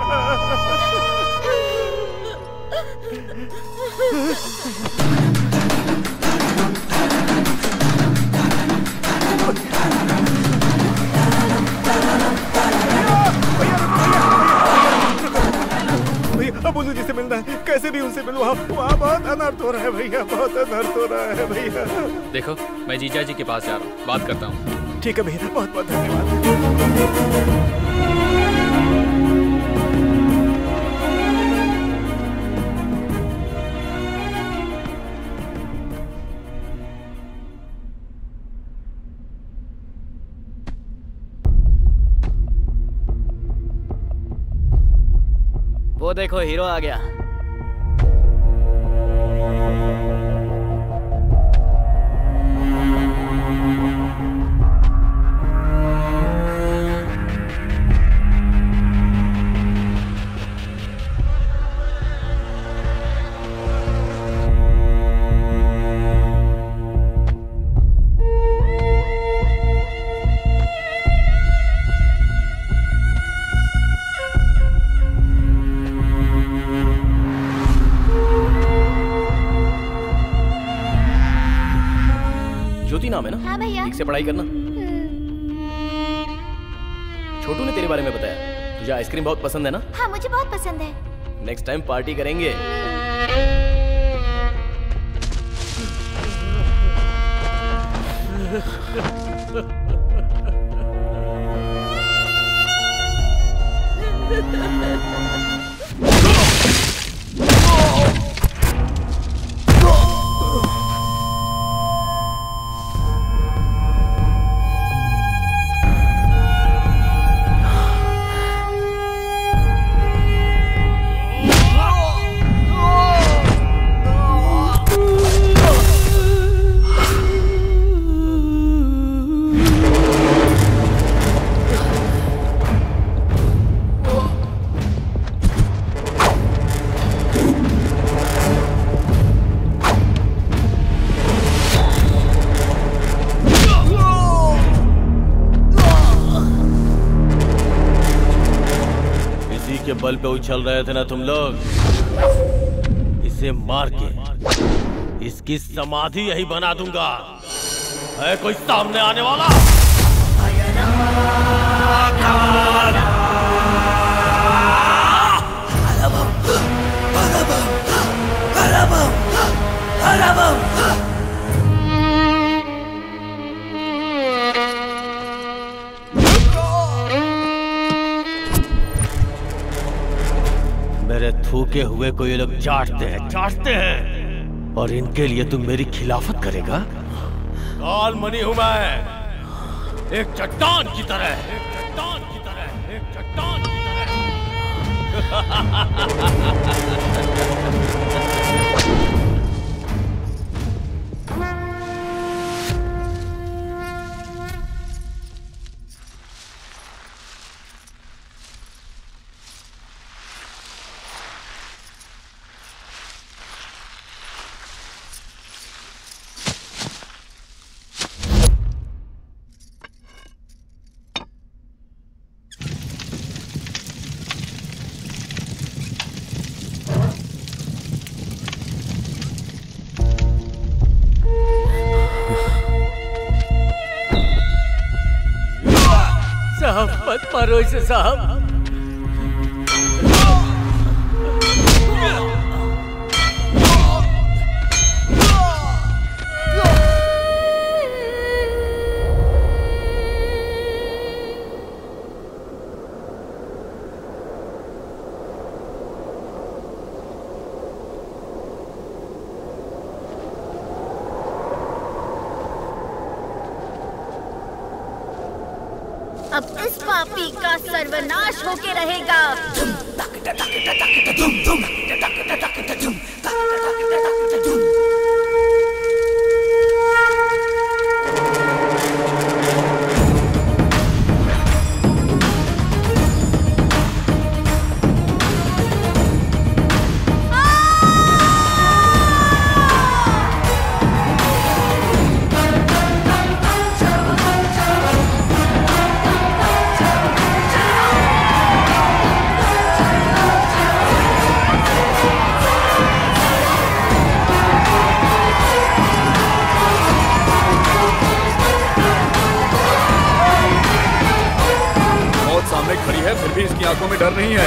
बोलू जी से मिलना है, कैसे भी उनसे मिलूं। वहाँ बहुत अनर्थ हो रहा है भैया, बहुत अनर्थ हो रहा है भैया।
देखो मैं जीजा जी के पास जा रहा हूँ, बात करता हूँ।
ठीक है भैया, बहुत बहुत धन्यवाद।
वो देखो हीरो आ गया।
नाम है ना?
हाँ भैया।
ठीक से पढ़ाई करना। छोटू ने तेरे बारे में बताया, तुझे आइसक्रीम बहुत पसंद है ना?
हाँ मुझे बहुत पसंद है।
नेक्स्ट टाइम पार्टी करेंगे।
बल पे उछल रहे थे ना तुम लोग। इसे मार के इसकी समाधि यही बना दूंगा। है कोई सामने आने वाला? मेरे थूके हुए को ये लोग चाटते हैं और इनके लिए तुम मेरी खिलाफत करेगा? काल मणि हूं मैं, एक चट्टान की तरह, एक चट्टान की तरह, एक चट्टान की
साहब मत मारो इसे साहब।
अब इस पापी का सर्वनाश होके रहेगा।
खड़ी है फिर भी इसकी आंखों में डर नहीं है।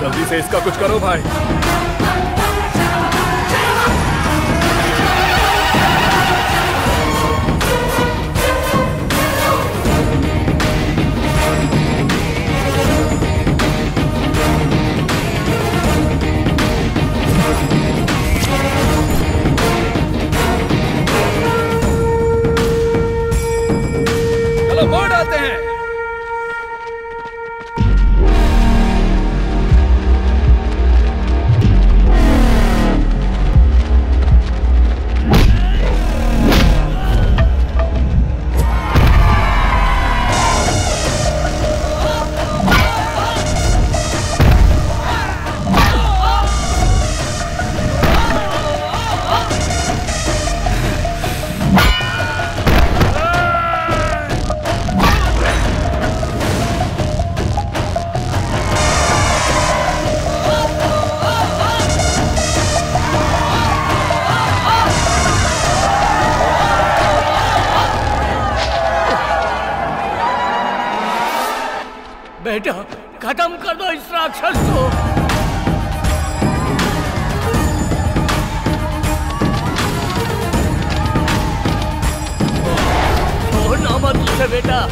जल्दी से इसका कुछ करो भाई।
मोड़ डालते हैं।
बेटा खत्म कर दो इस राक्षस को। से बेटा।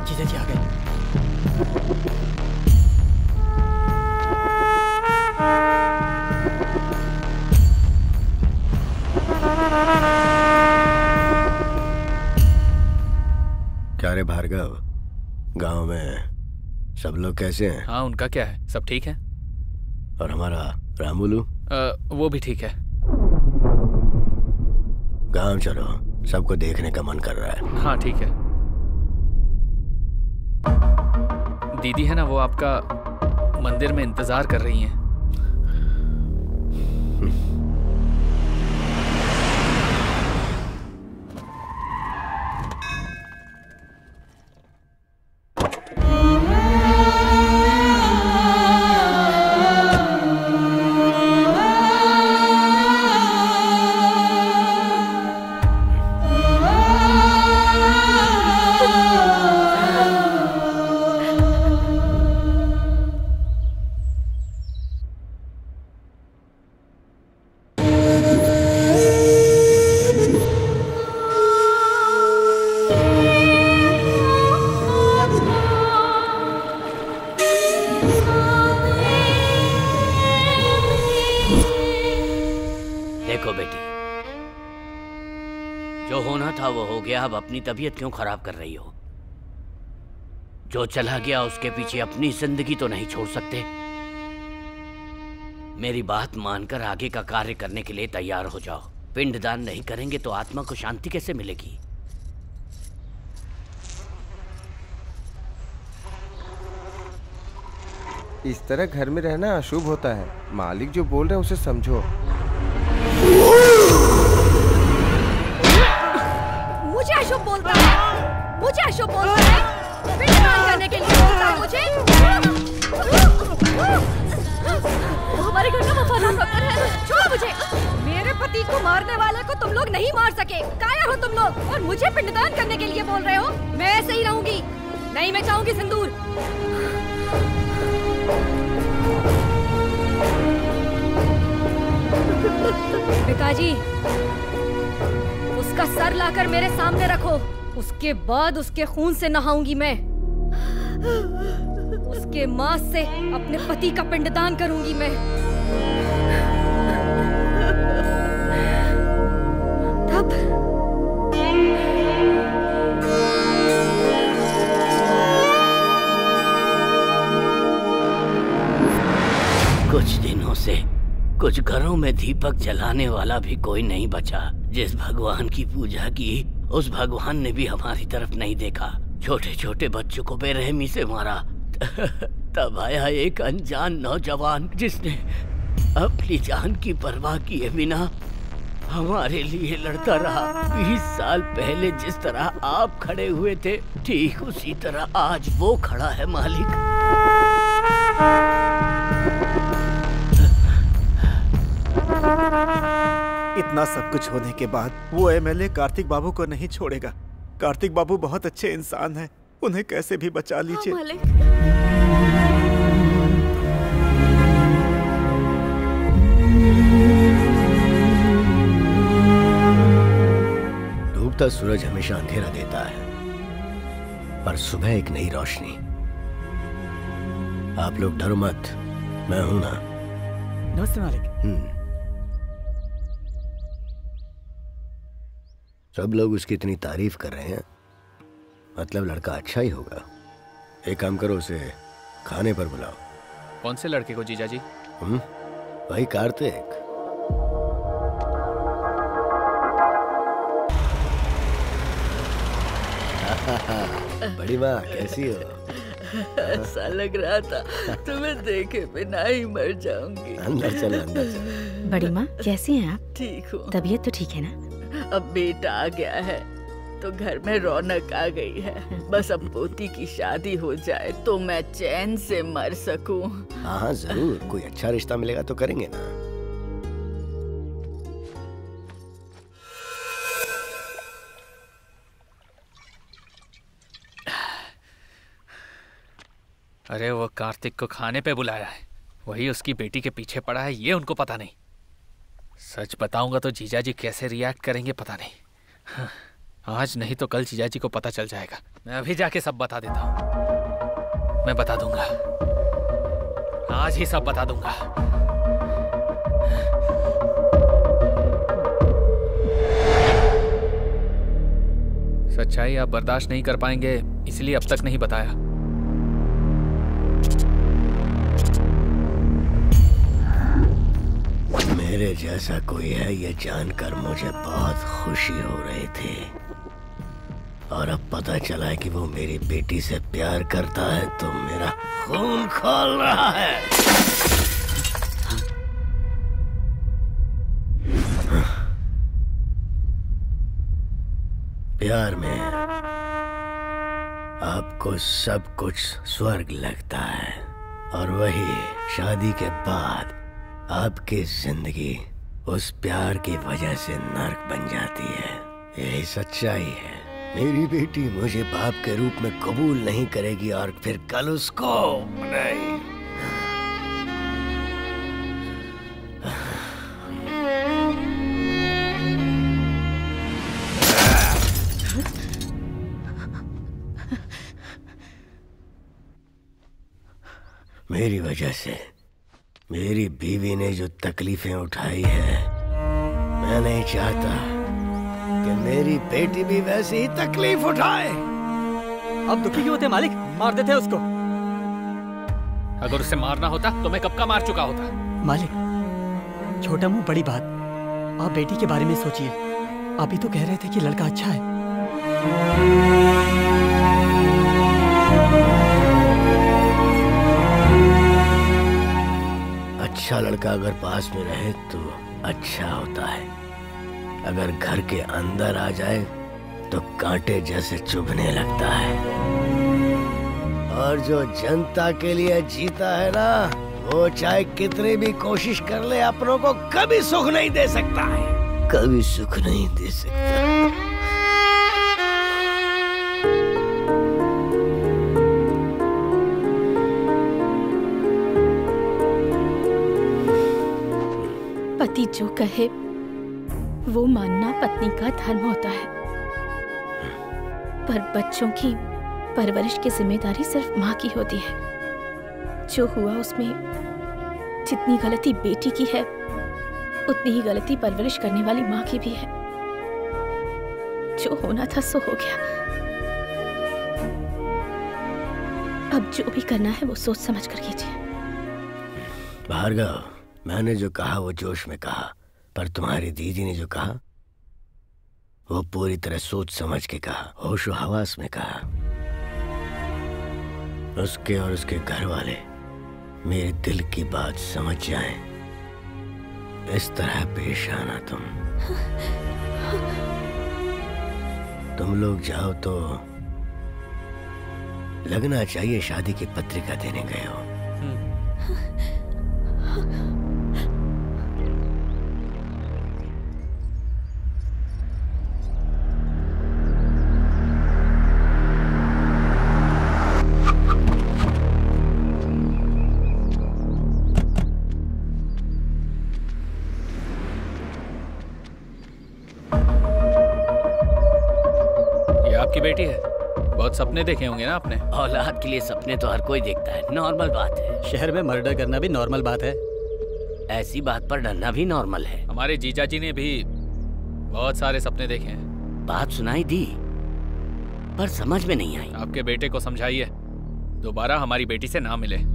जीजा जी आ गए।
क्या रे भार्गव, गांव में सब लोग कैसे हैं?
हाँ, उनका क्या है, सब ठीक है।
और हमारा रामुलू?
वो भी ठीक है।
गांव चलो, सबको देखने का मन कर रहा है।
हाँ ठीक है। दीदी है ना, वो आपका मंदिर में इंतजार कर रही हैं।
देखो बेटी, जो होना था वो हो गया। अब अपनी तबीयत क्यों खराब कर रही हो? जो चला गया उसके पीछे अपनी जिंदगी तो नहीं छोड़ सकते। मेरी बात मानकर आगे का कार्य करने के लिए तैयार हो जाओ। पिंडदान नहीं करेंगे तो आत्मा को शांति कैसे मिलेगी?
इस तरह घर में रहना अशुभ होता है। मालिक जो बोल रहे हैं उसे समझो।
मुझे अशुभ बोलता है, मुझे अशुभ बोलता है, पिंडदान करने के लिए बोलता है मुझे। वो हमारे घर का वफादार नौकर है। छोड़ो मुझे। मेरे पति को मारने वाले को तुम लोग नहीं मार सके। कायर हो तुम लोग, और मुझे पिंडदान करने के लिए बोल रहे हो। मैं ऐसे ही रहूंगी, नहीं मैं चाहूंगी सिंदूर। पिताजी, उसका सर लाकर मेरे सामने रखो। उसके बाद उसके खून से नहाऊंगी मैं। उसके मांस से अपने पति का पिंडदान करूंगी मैं। तब
कुछ दिनों से कुछ घरों में दीपक जलाने वाला भी कोई नहीं बचा। जिस भगवान की पूजा की उस भगवान ने भी हमारी तरफ नहीं देखा। छोटे छोटे बच्चों को बेरहमी से मारा। तब आया एक अनजान नौजवान जिसने अपनी जान की परवाह किए बिना हमारे लिए लड़ता रहा। 20 साल पहले जिस तरह आप खड़े हुए थे, ठीक उसी तरह आज वो खड़ा है मालिक।
इतना सब कुछ होने के बाद वो एमएलए कार्तिक बाबू को नहीं छोड़ेगा। कार्तिक बाबू बहुत अच्छे इंसान हैं, उन्हें कैसे भी बचा लीजिए।
डूबता सूरज हमेशा अंधेरा देता है, पर सुबह एक नई रोशनी। आप लोग डरो मत, मैं हूं ना।
नमस्ते मालिक।
सब लोग उसकी इतनी तारीफ कर रहे हैं, मतलब लड़का अच्छा ही होगा। एक काम करो, उसे खाने पर बुलाओ।
कौन से लड़के को जीजा जी?
भाई कार्तिक।
बड़ी माँ कैसी हो?
ऐसा लग रहा था तुम्हें देखे बिना ही मर जाऊंगी।
अंदर चलो, अंदर चलो।
बड़ी माँ कैसी हैं आप?
ठीक हूँ।
तबीयत तो ठीक है ना?
अब बेटा आ गया है तो घर में रौनक आ गई है। बस अब पोती की शादी हो जाए तो मैं चैन से मर सकूं।
हाँ जरूर, कोई अच्छा रिश्ता मिलेगा तो करेंगे ना।
अरे वो कार्तिक को खाने पे बुलाया है, वही उसकी बेटी के पीछे पड़ा है, ये उनको पता नहीं। सच बताऊंगा तो जीजाजी कैसे रिएक्ट करेंगे पता नहीं। हाँ, आज नहीं तो कल जीजाजी को पता चल जाएगा। मैं अभी जाके सब बता देता हूँ। मैं बता दूंगा, आज ही सब बता दूंगा। सच्चाई आप बर्दाश्त नहीं कर पाएंगे, इसलिए अब तक नहीं बताया।
मेरे जैसा कोई है ये जानकर मुझे बहुत खुशी हो रही थी, और अब पता चला है कि वो मेरी बेटी से प्यार करता है तो मेरा खून खौल रहा है। प्यार में आपको सब कुछ स्वर्ग लगता है, और वही शादी के बाद आपकी जिंदगी उस प्यार की वजह से नर्क बन जाती है। यही सच्चाई है। मेरी बेटी मुझे बाप के रूप में कबूल नहीं करेगी और फिर कल उसको नहीं। मेरी वजह से मेरी बीवी ने जो तकलीफें उठाई है, मैं नहीं चाहता कि मेरी बेटी भी वैसी ही तकलीफ उठाए।
अब दुखी क्यों होते मालिक? मार देते उसको।
अगर उसे मारना होता तो मैं कब का मार चुका होता।
मालिक, छोटा मुंह बड़ी बात। आप बेटी के बारे में सोचिए। आप ही तो कह रहे थे कि लड़का अच्छा है।
अच्छा लड़का अगर पास में रहे तो अच्छा होता है, अगर घर के अंदर आ जाए तो कांटे जैसे चुभने लगता है। और जो जनता के लिए जीता है ना, वो चाहे कितनी भी कोशिश कर ले अपनों को कभी सुख नहीं दे सकता है, कभी सुख नहीं दे सकता।
पति जो कहे वो मानना पत्नी का धर्म होता है, पर बच्चों की परवरिश की जिम्मेदारी सिर्फ माँ की होती है। जो हुआ उसमें जितनी गलती बेटी की है, उतनी ही गलती परवरिश करने वाली माँ की भी है। जो होना था सो हो गया। अब जो भी करना है वो सोच समझ कर कीजिए।
भार्गव, मैंने जो कहा वो जोश में कहा, पर तुम्हारी दीदी ने जो कहा वो पूरी तरह सोच समझ के कहा, होशो हवास में कहा। उसके और उसके घर वाले मेरे दिल की बात समझ जाएं, इस तरह पेश आना। तुम लोग जाओ तो लगना चाहिए शादी की पत्रिका देने गए हो।
आपकी बेटी है, बहुत सपने देखे होंगे ना आपने।
औलाद के लिए सपने तो हर कोई देखता है, नॉर्मल बात है।
शहर में मर्डर करना भी नॉर्मल बात है।
ऐसी बात पर डरना भी नॉर्मल है।
हमारे जीजाजी ने भी बहुत सारे सपने देखे हैं।
बात सुनाई दी पर समझ में नहीं आई।
आपके बेटे को समझाइए दोबारा हमारी बेटी से ना मिले।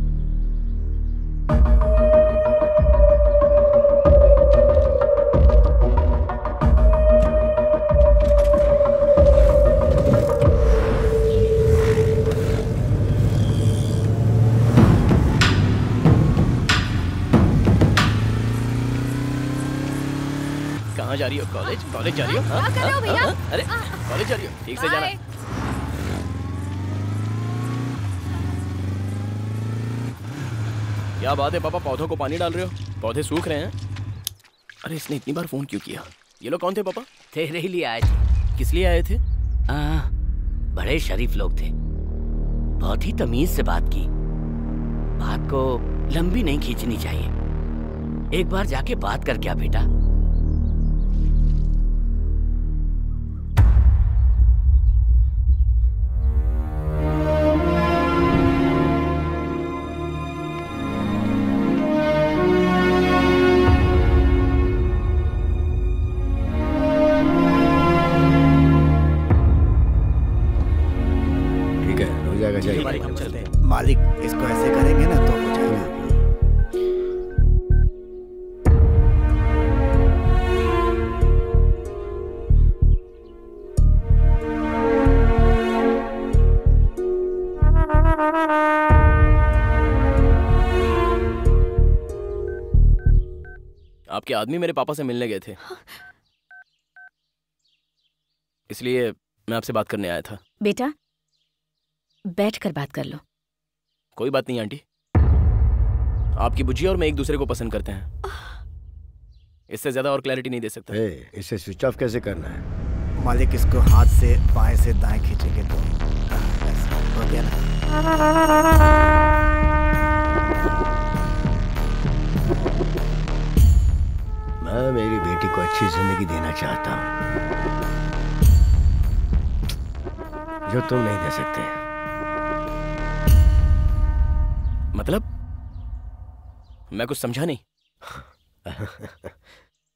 कहाँ जा रही हो? कॉलेज? कॉलेज जा रही हो? हाँ?
क्या कर रहे हो भैया?
अरे कॉलेज जा रही हो? ठीक से जाना। क्या बात है पापा, पौधों को पानी डाल रहे हो? पौधे सूख रहे हैं। अरे इसने इतनी बार फोन क्यों किया? ये लोग कौन थे पापा?
तेरे ही लिए आए थे।
किस लिए आए थे?
बड़े शरीफ लोग थे, बहुत ही तमीज से बात की। बात को लंबी नहीं खींचनी चाहिए। एक बार जाके बात कर क्या बेटा?
मालिक इसको ऐसे करेंगे ना तो हो जाएगा।
आपके आदमी मेरे पापा से मिलने गए थे, इसलिए मैं आपसे बात करने आया था।
बेटा बैठकर बात कर लो।
कोई बात नहीं आंटी, आपकी बुच्ची और मैं एक दूसरे को पसंद करते हैं। इससे ज्यादा और क्लैरिटी नहीं दे सकता।
इसे स्विच ऑफ कैसे करना है?
मालिक इसको हाथ से बाएं से दाएं खींचेंगे तो हो गया ना।
मैं मेरी बेटी को अच्छी जिंदगी देना चाहता हूँ जो तुम नहीं दे सकते।
मतलब? मैं कुछ समझा नहीं।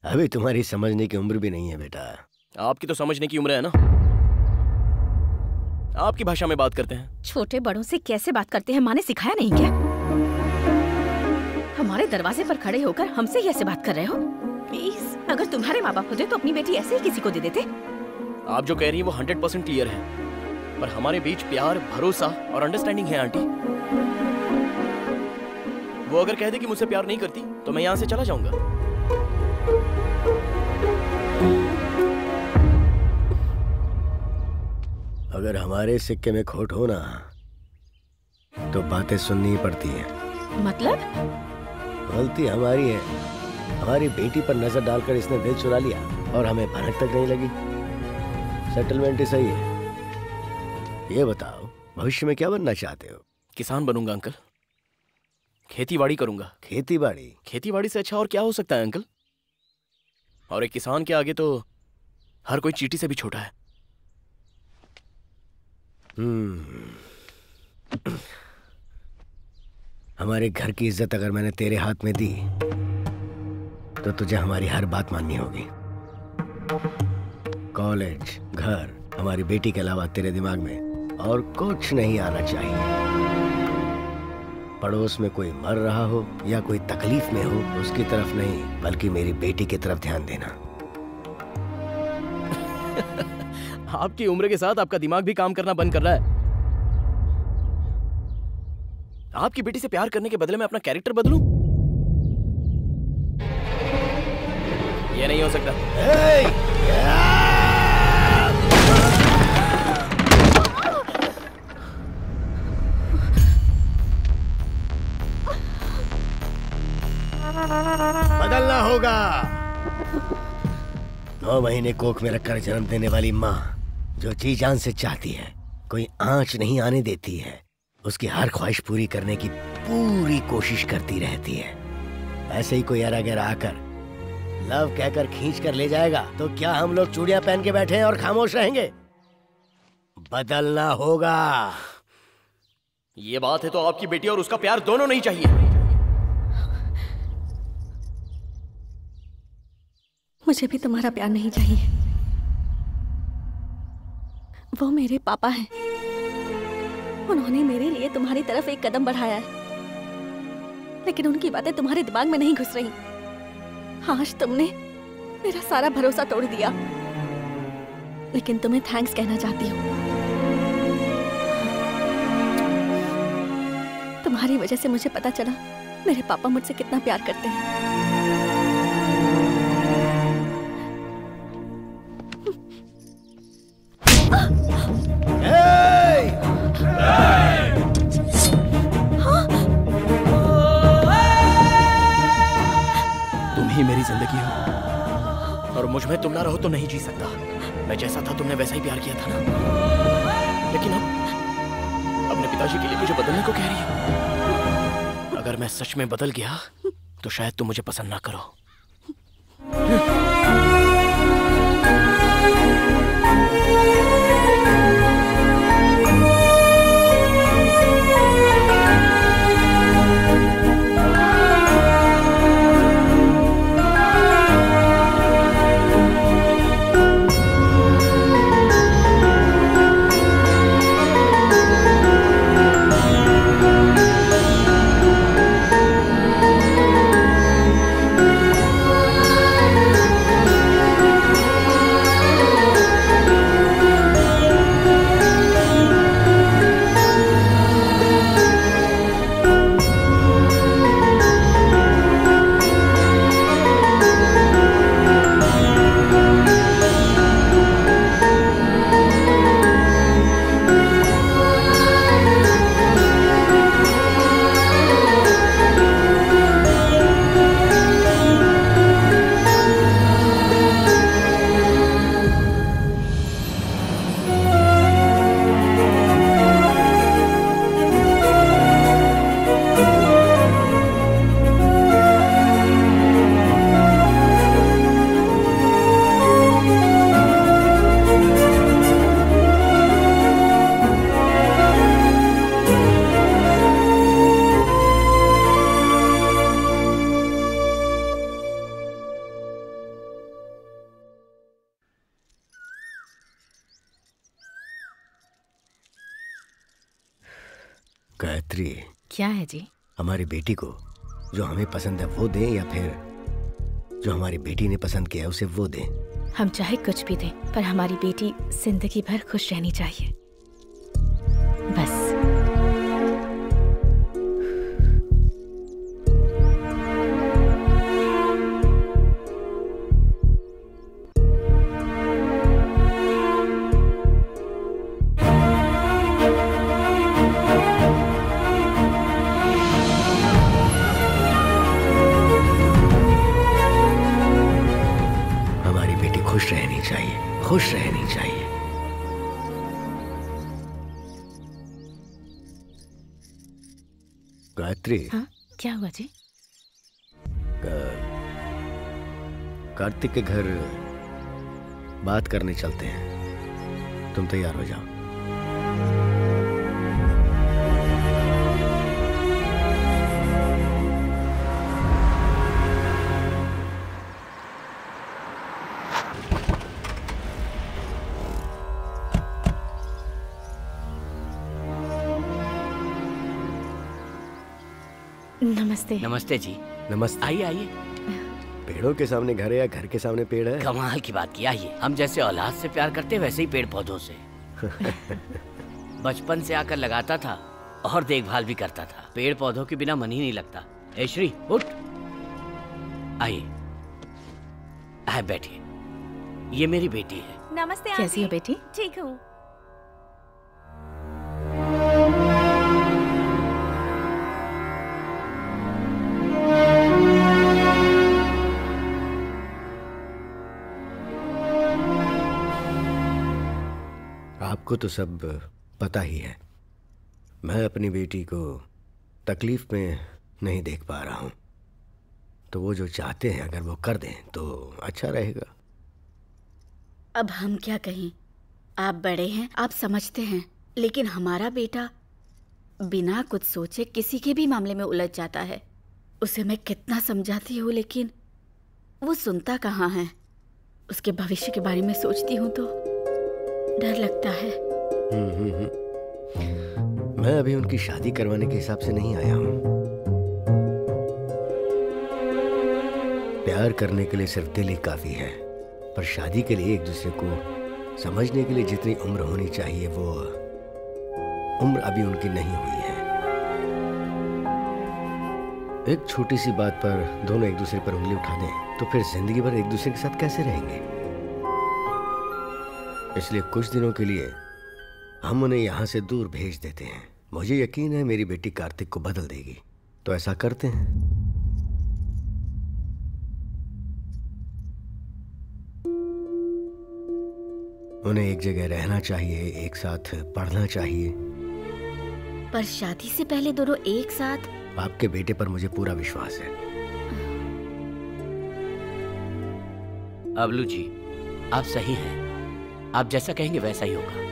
अभी तुम्हारी समझने की उम्र भी नहीं है बेटा।
आपकी तो समझने की उम्र है ना। आपकी भाषा में बात करते हैं।
छोटे बड़ों से कैसे बात करते हैं माँ ने सिखाया नहीं क्या? हमारे दरवाजे पर खड़े होकर हमसे ही ऐसे बात कर रहे हो? प्लीज, अगर तुम्हारे माँ बाप होते तो अपनी बेटी ऐसे ही किसी को दे देते।
आप जो कह रही हैं वो 100% क्लियर है, पर हमारे बीच प्यार, भरोसा और अंडरस्टैंडिंग है आंटी। वो अगर कह दे कि मुझसे प्यार नहीं करती तो मैं यहाँ से चला जाऊंगा।
अगर हमारे सिक्के में खोट हो ना तो बातें सुननी ही पड़ती हैं।
मतलब?
गलती हमारी है। हमारी बेटी पर नजर डालकर इसने दिल चुरा लिया और हमें भनक तक नहीं लगी। सेटलमेंट ही सही है। ये बताओ भविष्य में क्या बनना चाहते हो?
किसान बनूंगा अंकल। खेतीबाड़ी करूंगा।
खेतीबाड़ी?
खेतीबाड़ी से अच्छा और क्या हो सकता है अंकल? और एक किसान के आगे तो हर कोई चींटी से भी छोटा है।
हमारे घर की इज्जत अगर मैंने तेरे हाथ में दी तो तुझे हमारी हर बात माननी होगी। कॉलेज, घर, हमारी बेटी के अलावा तेरे दिमाग में और कुछ नहीं आना चाहिए। पड़ोस में कोई मर रहा हो या कोई तकलीफ में हो उसकी तरफ नहीं बल्कि मेरी बेटी की तरफ ध्यान देना।
आपकी उम्र के साथ आपका दिमाग भी काम करना बंद कर रहा है। आपकी बेटी से प्यार करने के बदले में अपना कैरेक्टर बदलूं? ये नहीं हो सकता।
बदलना होगा। 9 महीने कोख में रखकर जन्म देने वाली माँ जो जी जान से चाहती है, कोई आंच नहीं आने देती है, उसकी हर ख्वाहिश पूरी करने की पूरी कोशिश करती रहती है। ऐसे ही कोई अरा गहरा आकर लव कहकर खींच कर ले जाएगा तो क्या हम लोग चूड़ियां पहन के बैठे हैं और खामोश रहेंगे? बदलना होगा।
ये बात है तो आपकी बेटी और उसका प्यार दोनों नहीं चाहिए।
मुझे भी तुम्हारा प्यार नहीं चाहिए। वो मेरे पापा हैं। उन्होंने मेरे लिए तुम्हारी तरफ एक कदम बढ़ाया है, लेकिन उनकी बातें तुम्हारे दिमाग में नहीं घुस रही। आज तुमने मेरा सारा भरोसा तोड़ दिया, लेकिन तुम्हें थैंक्स कहना चाहती हूँ। तुम्हारी वजह से मुझे पता चला मेरे पापा मुझसे कितना प्यार करते हैं।
में तुम ना रहो तो नहीं जी सकता। मैं जैसा था तुमने वैसा ही प्यार किया था ना। लेकिन अब अपने पिताजी के लिए मुझे बदलने को कह रही हो। अगर मैं सच में बदल गया तो शायद तुम मुझे पसंद ना करो।
गायत्री,
क्या है जी?
हमारी बेटी को जो हमें पसंद है वो दें या फिर जो हमारी बेटी ने पसंद किया है उसे वो दें?
हम चाहे कुछ भी दें, पर हमारी बेटी जिंदगी भर खुश रहनी चाहिए, बस।
खुश रहनी चाहिए। गायत्री।
हाँ, क्या हुआ जी?
कार्तिक के घर बात करने चलते हैं, तुम तैयार हो जाओ।
नमस्ते।
नमस्ते जी।
नमस्ते।
आइए आइए।
पेड़ों के सामने घर है या घर के सामने पेड़ है?
कमाल की बात की। आइए, हम जैसे औलाद से प्यार करते वैसे ही पेड़ पौधों से। बचपन से आकर लगाता था और देखभाल भी करता था। पेड़ पौधों के बिना मन ही नहीं लगता। ए श्री, उठ। आइए, बैठिए। ये मेरी बेटी है।
नमस्ते।
कैसी हो बेटी?
ठीक हूँ।
आपको तो सब पता ही है। मैं अपनी बेटी को तकलीफ में नहीं देख पा रहा हूँ, तो वो जो चाहते हैं अगर वो कर दें तो अच्छा रहेगा।
अब हम क्या कहें, आप बड़े हैं, आप समझते हैं, लेकिन हमारा बेटा बिना कुछ सोचे किसी के भी मामले में उलझ जाता है। उसे मैं कितना समझाती हूँ लेकिन वो सुनता कहाँ है। उसके भविष्य के बारे में सोचती हूँ तो डर लगता है।
मैं अभी उनकी शादी करवाने के हिसाब से नहीं आया हूँ। प्यार करने के लिए सिर्फ दिल ही काफी है, पर शादी के लिए एक दूसरे को समझने के लिए जितनी उम्र होनी चाहिए वो उम्र अभी उनकी नहीं हुई है। एक छोटी सी बात पर दोनों एक दूसरे पर उंगली उठा दें तो फिर जिंदगी भर एक दूसरे के साथ कैसे रहेंगे? इसलिए कुछ दिनों के लिए हम उन्हें यहाँ से दूर भेज देते हैं। मुझे यकीन है मेरी बेटी कार्तिक को बदल देगी, तो ऐसा करते हैं। उन्हें एक जगह रहना चाहिए, एक साथ पढ़ना चाहिए।
पर शादी से पहले दोनों एक साथ?
आपके बेटे पर मुझे पूरा विश्वास है।
अबलू जी, आप सही हैं। आप जैसा कहेंगे वैसा ही होगा।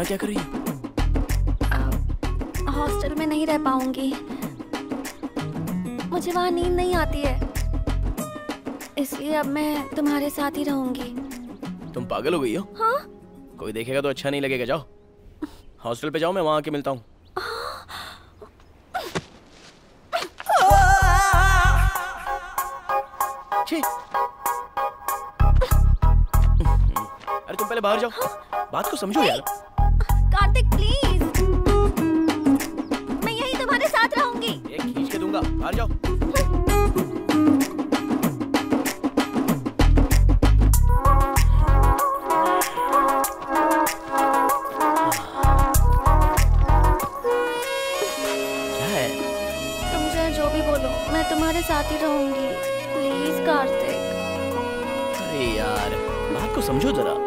क्या कर रही है?
हॉस्टल में नहीं रह पाऊंगी, मुझे वहाँ नींद नहीं आती है, इसलिए अब मैं तुम्हारे साथ ही रहूंगी।
तुम पागल हो गई हो?
हाँ?
कोई देखेगा तो अच्छा नहीं लगेगा। जाओ हॉस्टल पे जाओ, मैं वहाँ आके मिलता हूँ। अरे तुम पहले बाहर जाओ, बात को समझो यार।
कार्तिक प्लीज, मैं यहीं तुम्हारे साथ रहूंगी।
एक खींच के दूंगा, बाहर जाओ। क्या है?
तुम चाहे जो भी बोलो, मैं तुम्हारे साथ ही रहूंगी। प्लीज कार्तिक।
अरे यार बात को समझो जरा।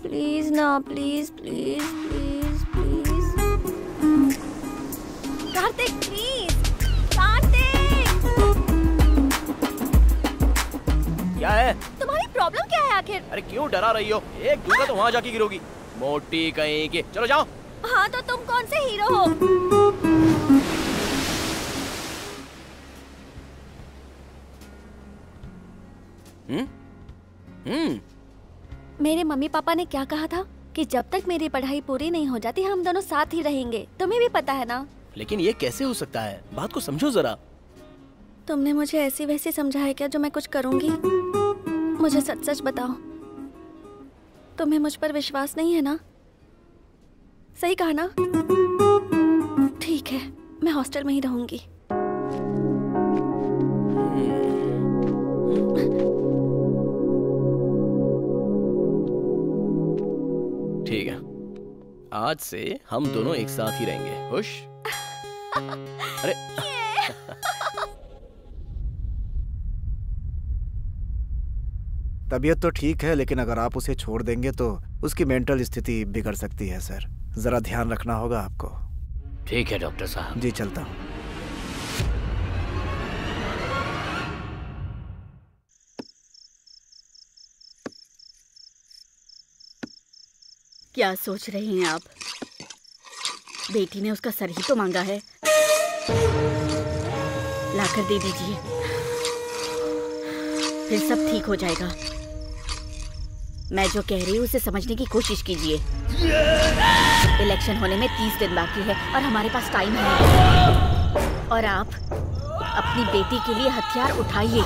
प्लीज ना, please please please please Kartik, please Kartik.
क्या है?
तुम्हारी प्रॉब्लम क्या है आखिर?
अरे क्यों डरा रही हो? एक दूंगा तो वहां जाके गिरोगी, मोटी कहीं की। चलो जाओ।
हाँ तो तुम कौन से हीरो हो? मेरे मम्मी पापा ने क्या कहा था कि जब तक मेरी पढ़ाई पूरी नहीं हो जाती हम दोनों साथ ही रहेंगे। तुम्हें भी पता है ना?
लेकिन ये कैसे हो सकता है? बात को समझो जरा।
तुमने मुझे ऐसी वैसी समझाया क्या जो मैं कुछ करूंगी? मुझे सच सच बताओ, तुम्हें मुझ पर विश्वास नहीं है ना? सही कहा ना? ठीक है, मैं हॉस्टल में ही रहूंगी।
ठीक है, आज से हम दोनों एक साथ ही रहेंगे। खुश? अरे
तबीयत तो ठीक है, लेकिन अगर आप उसे छोड़ देंगे तो उसकी मेंटल स्थिति बिगड़ सकती है सर। जरा ध्यान रखना होगा आपको।
ठीक है डॉक्टर साहब।
जी चलता हूँ।
क्या सोच रही हैं आप? बेटी ने उसका सर ही तो मांगा है, लाकर दे दीजिए, फिर सब ठीक हो जाएगा। मैं जो कह रही हूँ उसे समझने की कोशिश कीजिए। इलेक्शन होने में 30 दिन बाकी है और हमारे पास टाइम है, और आप अपनी बेटी के लिए हथियार उठाइए।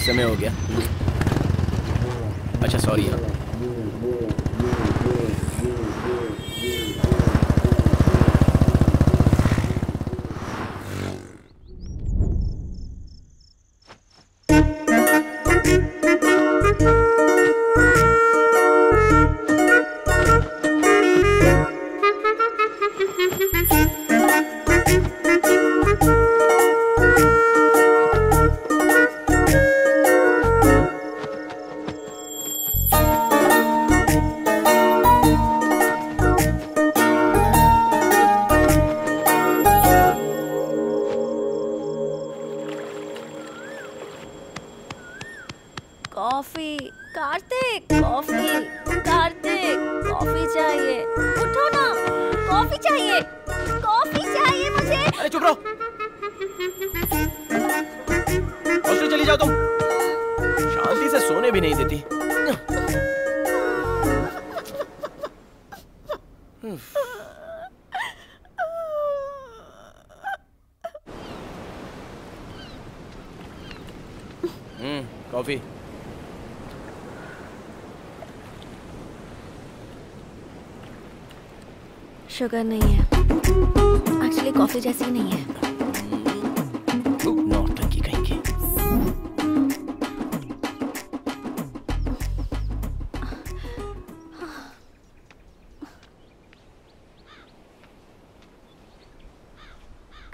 समय हो गया। अच्छा सॉरी यार।
Coffee Kartik, coffee Kartik, coffee चाहिए, उठो ना, कॉफी चाहिए, कॉफी चाहिए मुझे।
अरे चुप रहो, हॉस्टल चली जाओ तुम, शांति से सोने भी नहीं देती। कॉफी।
शुगर नहीं है, एक्चुअली कॉफी जैसी नहीं है।
नौटंकी कहीं की।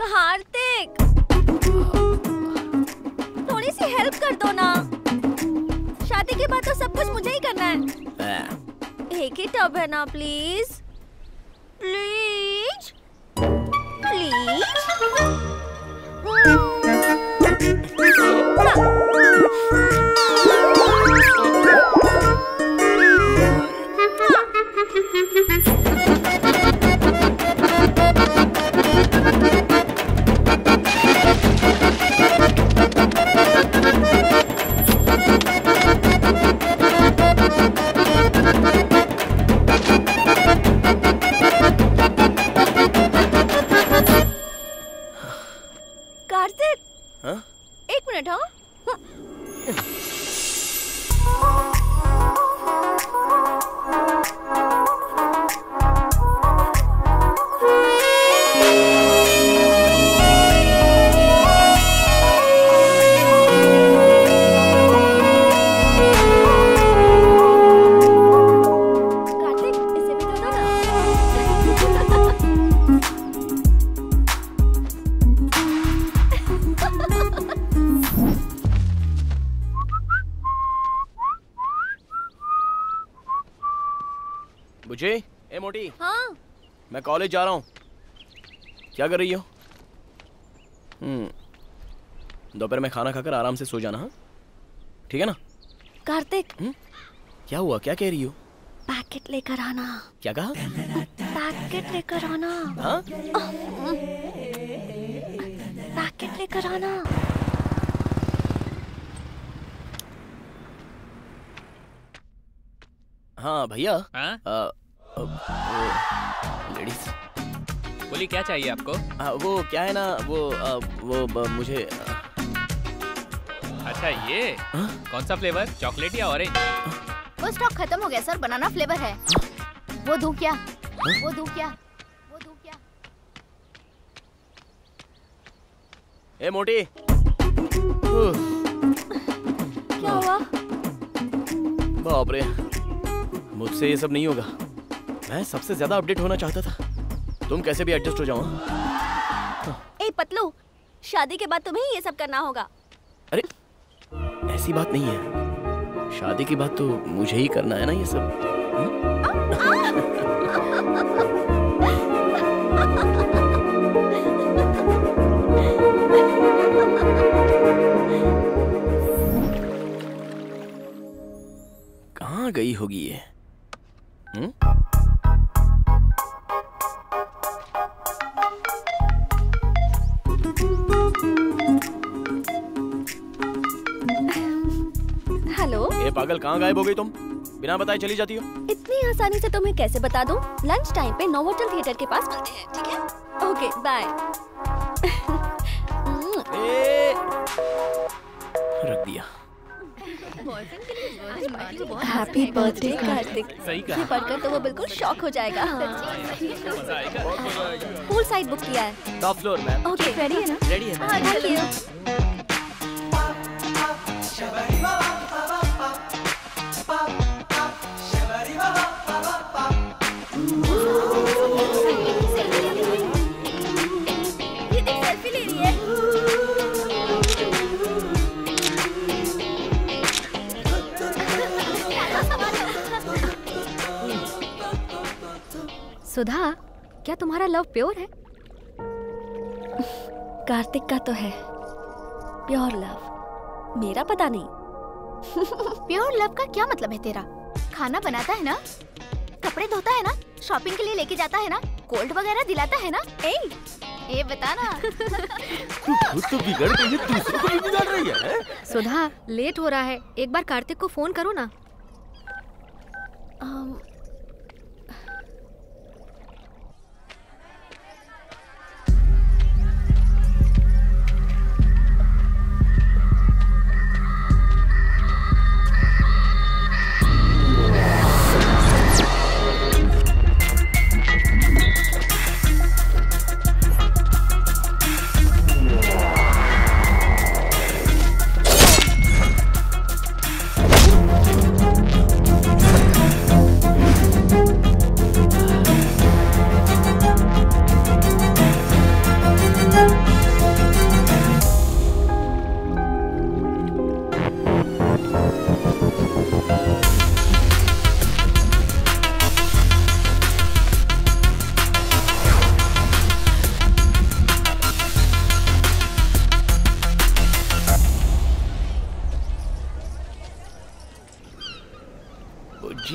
कार्तिक, थोड़ी सी हेल्प कर दो ना, शादी के बाद तो सब कुछ मुझे ही करना है। एक ही टब है ना, प्लीज प्लीज प्लीज। कार्तिक, एक मिनट। हाँ
बुझे, ए मोटी।
हाँ
मैं कॉलेज जा रहा हूँ। क्या कर रही हो? दोपहर में खाना खाकर आराम से सो जाना। हाँ ठीक है ना?
कार्तिक,
क्या हुआ? क्या कह रही हो?
पैकेट लेकर आना।
क्या कहा?
पैकेट लेकर आना।
हाँ?
पैकेट लेकर आना।
हाँ भैया।
लेडीज बोली क्या चाहिए आपको?
वो क्या है ना, वो मुझे
अच्छा ये कौन सा फ्लेवर, चॉकलेट या ऑरेंज?
वो स्टॉक खत्म हो गया सर, बनाना फ्लेवर है। वो दूं क्या? वो दूं क्या? वो दूं क्या?
ए मोटी।
क्या हुआ?
बाप रे, मुझसे ये सब नहीं होगा। मैं सबसे ज्यादा अपडेट होना चाहता था। तुम कैसे भी एडजस्ट हो जाओ।
ए पतलू, शादी के बाद तुम्हें ये सब करना होगा।
अरे ऐसी बात नहीं है, शादी के बाद तो मुझे ही करना है ना ये सब। कहाँ गई होगी ये?
हेलो।
ए पागल, कहाँ गायब हो गई तुम? बिना बताए चली जाती हो।
इतनी आसानी से तुम्हें कैसे बता दूं? लंच टाइम पे नोवोटेल थिएटर के पास मिलते हैं, ठीक है? Okay bye.
रख दिया।
Happy birthday Kartik.
सही कहा।
ये पढ़कर तो वो बिल्कुल शॉक हो जाएगा। पूल साइड बुक किया है।
Top floor ma'am.
Okay ready है ना?
रेडी है।
Thank you. ये देख सेल्फी ले रही है।
सुधा, क्या तुम्हारा लव प्योर है?
कार्तिक का तो है प्योर लव, मेरा पता नहीं।
प्योर लव का क्या मतलब है तेरा? खाना बनाता है ना, कपड़े धोता है ना, शॉपिंग के लिए लेके जाता है ना, कोल्ड वगैरह दिलाता है ना? ए बता ना।
खुद तो बिगड़ गई है, दूसरों को भी बिगाड़ रही है।
सुधा, लेट हो रहा है, एक बार कार्तिक को फोन करो ना।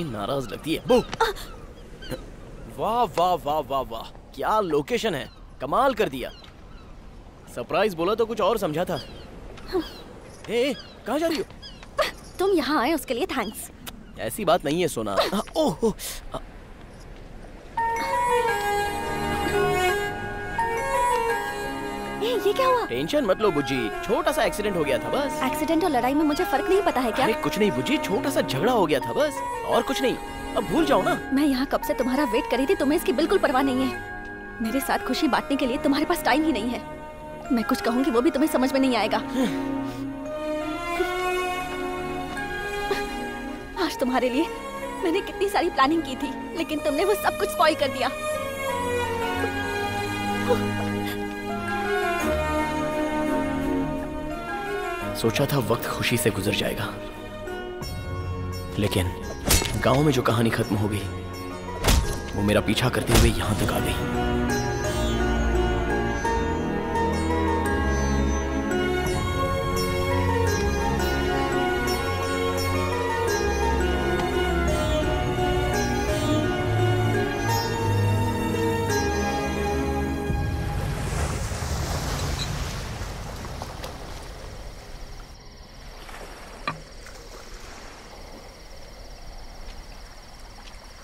नाराज लगती है। वाह वाह वाह वाह वाह, क्या लोकेशन है, कमाल कर दिया। सरप्राइज बोला तो कुछ और समझा था। ए, कहाँ जा रही हो?
तुम यहाँ आए उसके लिए थैंक्स।
ऐसी बात नहीं है सोना। ओह,
ये क्या हुआ?
टेंशन मत लो बुज्जी, छोटा सा एक्सीडेंट हो गया था बस।
एक्सीडेंट और लड़ाई में मुझे फर्क नहीं पता है क्या?
अरे कुछ नहीं बुज्जी, छोटा सा झगड़ा हो गया था बस, और कुछ नहीं। अब भूल जाओ ना।
मैं यहाँ कब से तुम्हारा वेट कर रही थी, तुम्हें इसकी बिल्कुल परवाह नहीं है। मेरे साथ खुशी बांटने के लिए तुम्हारे पास टाइम ही नहीं है। मैं कुछ कहूँगी वो भी तुम्हें समझ में नहीं आएगा। आज तुम्हारे लिए मैंने कितनी सारी प्लानिंग की थी, लेकिन तुमने वो सब कुछ स्पॉइल कर दिया।
सोचा था वक्त खुशी से गुजर जाएगा, लेकिन गांव में जो कहानी खत्म हो गई वो मेरा पीछा करते हुए यहां तक आ गई।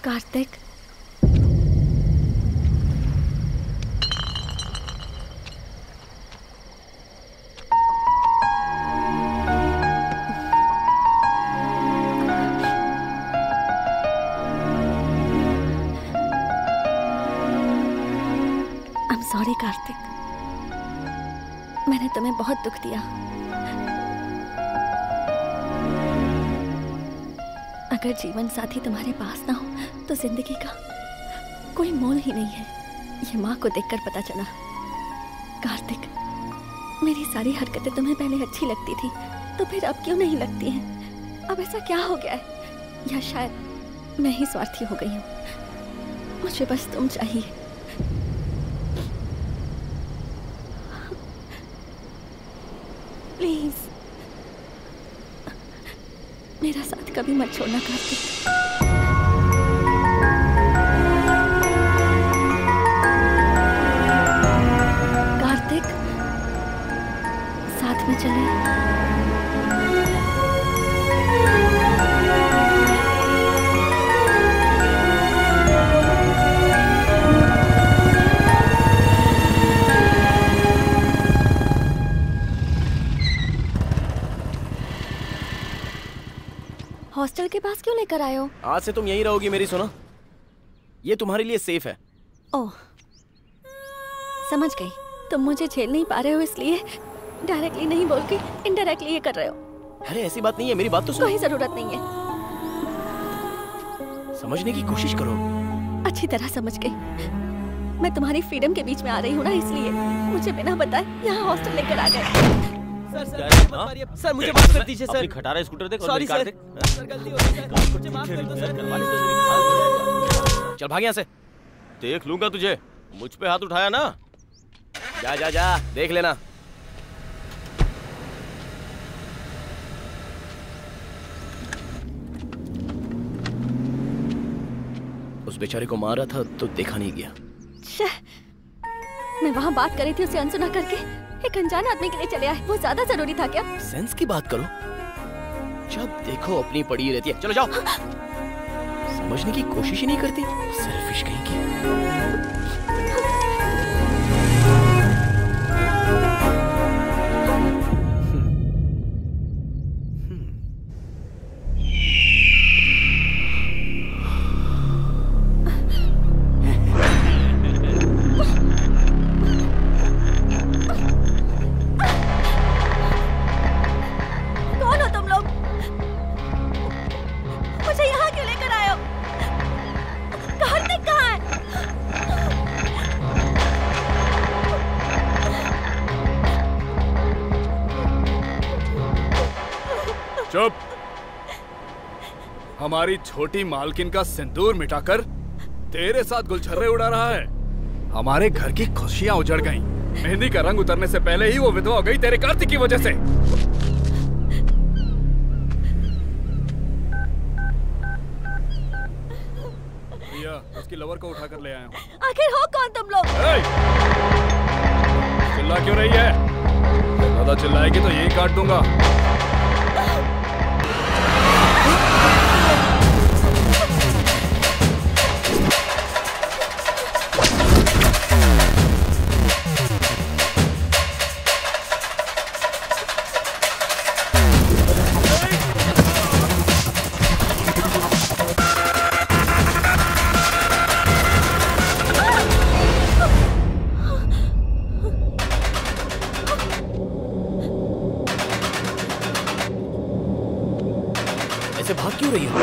कार्तिक, I'm sorry कार्तिक, मैंने तुम्हें बहुत दुख दिया। अगर जीवन साथी तुम्हारे पास ना हो तो जिंदगी का कोई मोल ही नहीं है। ये माँ को देखकर पता चला। कार्तिक, मेरी सारी हरकतें तुम्हें पहले अच्छी लगती थी, तो फिर अब क्यों नहीं लगती हैं? अब ऐसा क्या हो गया है? या शायद मैं ही स्वार्थी हो गई हूँ। मुझे बस तुम चाहिए। प्लीज मेरा साथ कभी मत छोड़ना कार्तिक। कार्तिक, साथ में चले। हॉस्टल के पास क्यों लेकर आए हो?
आज से तुम यहीं रहोगी मेरी सोना। ये तुम्हारे लिए सेफ है।
ओह, समझ गई। तुम मुझे झेल नहीं पा रहे हो इसलिए डायरेक्टली नहीं बोल के इनडायरेक्टली ये कर रहे हो।
अरे ऐसी बात नहीं है, मेरी बात तो सुनो।
कोई जरूरत नहीं है।
समझने की कोशिश करो।
अच्छी तरह समझ गई। मैं तुम्हारी फ्रीडम के बीच में आ रही हूँ ना, इसलिए मुझे बिना बताए यहाँ हॉस्टल लेकर आ गए।
सर मुझे माफ कर दीजिए सर।
अपनी खटारा स्कूटर देख और
सॉरी
मेरी कार
सर।
देख।
सर गलती हो गई सर। मुझे माफ कर दो सर। चल भाग यहाँ से।
देख लूंगा तुझे। मुझ पे हाथ उठाया ना।
जा जा जा, देख लेना। उस बेचारे को मारा था तो देखा नहीं गया।
मैं वहाँ बात कर रही थी, उसे अनसुना करके एक अनजान आदमी के लिए चले आए। वो ज्यादा जरूरी था क्या?
सेंस की बात करो। जब देखो अपनी पड़ी रहती है। चलो जाओ। समझने की कोशिश ही नहीं करती। सेल्फिश कहीं की।
चुप। हमारी छोटी मालकिन का सिंदूर मिटाकर तेरे साथ गुलछर्रे उड़ा रहा है। हमारे घर की खुशियां उजड़ गईं। मेहंदी का रंग उतरने से पहले ही वो विधवा हो गई तेरे कार्तिक की वजह से। भैया, उसकी लवर को उठाकर ले आया हूँ।
आखिर हो कौन तुम लोग?
चिल्ला क्यों रही है? ज्यादा चिल्लाएगी तो यही काट दूंगा।
भाग क्यों रही हो?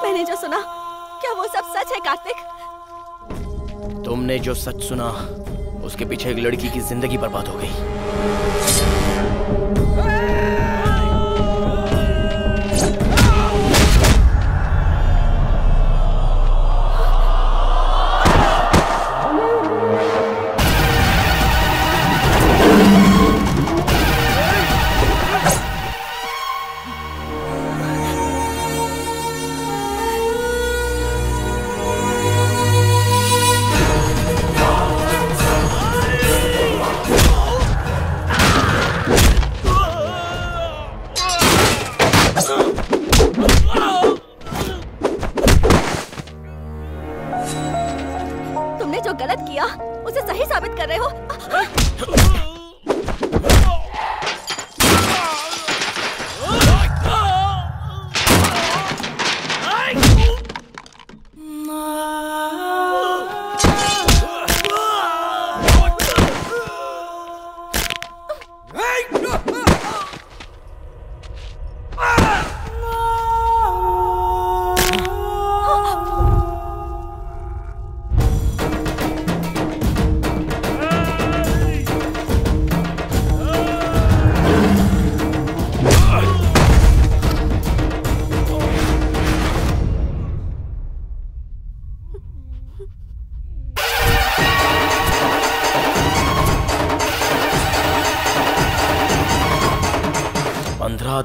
मैंने जो सुना, क्या वो सब सच है कार्तिक?
तुमने जो सच सुना, उसके पीछे एक लड़की की जिंदगी बर्बाद हो गई।
तुमने जो गलत किया उसे सही साबित कर रहे हो।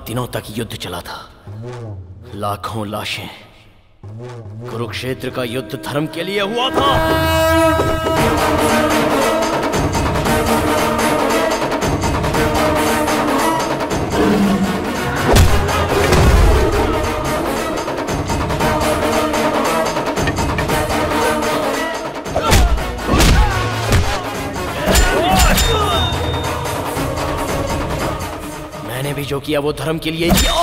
दिनों तक युद्ध चला था, लाखों लाशें। कुरुक्षेत्र का युद्ध धर्म के लिए हुआ था। मैंने भी जो किया वो धर्म के लिए किया।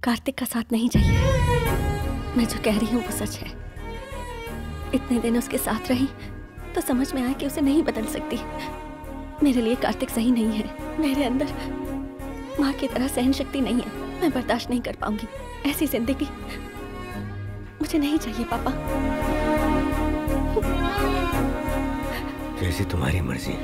कार्तिक का साथ नहीं चाहिए। मैं जो कह रही हूँ वो सच है। इतने दिन उसके साथ रही तो समझ में आया कि उसे नहीं बदल सकती। मेरे लिए कार्तिक सही नहीं है। मेरे अंदर माँ की तरह सहन शक्ति नहीं है। मैं बर्दाश्त नहीं कर पाऊंगी ऐसी जिंदगी। मुझे नहीं चाहिए पापा।
जैसी तुम्हारी मर्जी।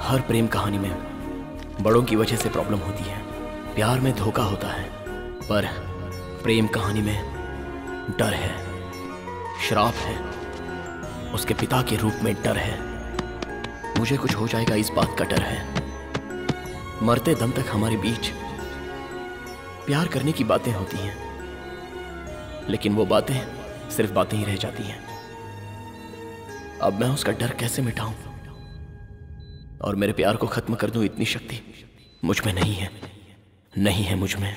हर प्रेम कहानी में बड़ों की वजह से प्रॉब्लम होती है। प्यार में धोखा होता है, पर प्रेम कहानी में डर है, श्राप है, उसके पिता के रूप में डर है। मुझे कुछ हो जाएगा इस बात का डर है। मरते दम तक हमारे बीच प्यार करने की बातें होती हैं, लेकिन वो बातें सिर्फ बातें ही रह जाती हैं। अब मैं उसका डर कैसे मिटाऊं और मेरे प्यार को खत्म कर दूं, इतनी शक्ति मुझ में नहीं है, नहीं है मुझ में।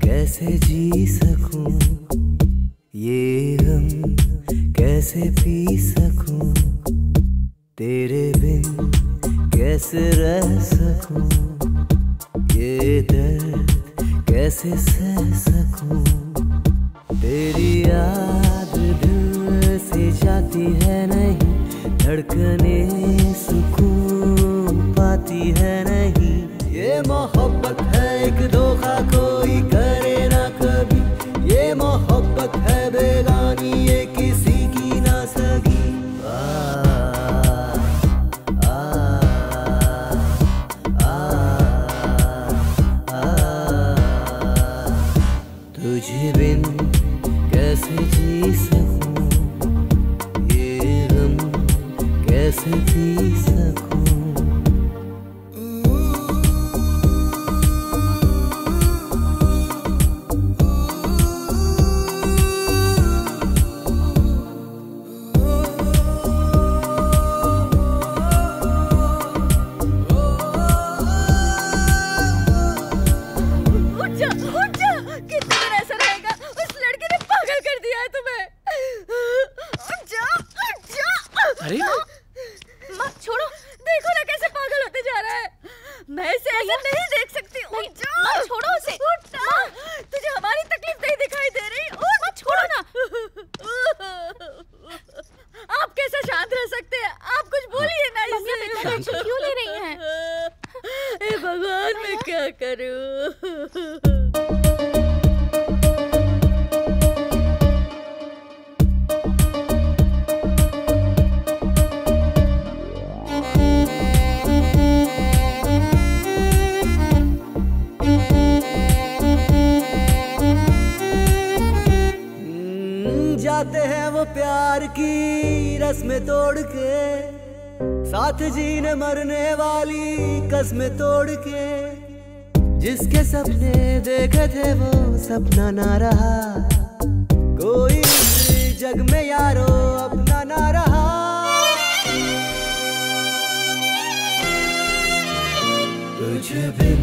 कैसे जी सकूं ये गम, कैसे पी सकूं तेरे बिन, कैसे रह सकूं ये दर्द, कैसे सह सकूं तेरी याद दिल से जाती है नहीं, धड़कने सुकून पाती है नहीं। ये मोहब्बत है एक धोखा कोई करे ना कभी, ये मोहब्बत है बेगानी ये किसी की ना सगी। तुझे बिन कैसे जी सकूं ये गम, कैसे पी सकूं।
अरे
माँ छोड़ो, देखो ना कैसे पागल होते जा रहा है। मैं इसे ऐसा नहीं देख सकती। उठ जा। माँ छोड़ो उसे। उठ ना। तुझे हमारी तकलीफ नहीं दिखाई दे रही? उठ। माँ छोड़ो ना। आप कैसे शांत रह सकते हैं? आप कुछ बोलिए ना इसे। टेंशन क्यों ले रही हैं? हे भगवान, मैं क्या करूं?
जाते हैं वो प्यार की रस्में तोड़ के, साथ जीने मरने वाली कसमें तोड़ के। जिसके सपने देखे थे वो सपना ना रहा, कोई इस जग में यारो अपना ना रहा। तुझे बिन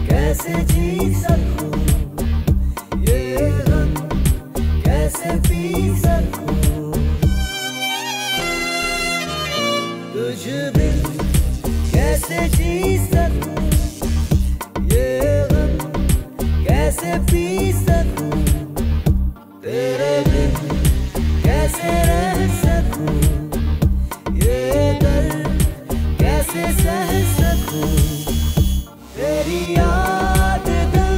कैसे जी सकूं, ये गम कैसे पी सकूं। तुझ बिन कैसे जी सकूं, ये गम कैसे पी सकूं। तेरे बिन कैसे रह सकूं, ये दर्द कैसे सह सकूं। तेरी याद दिल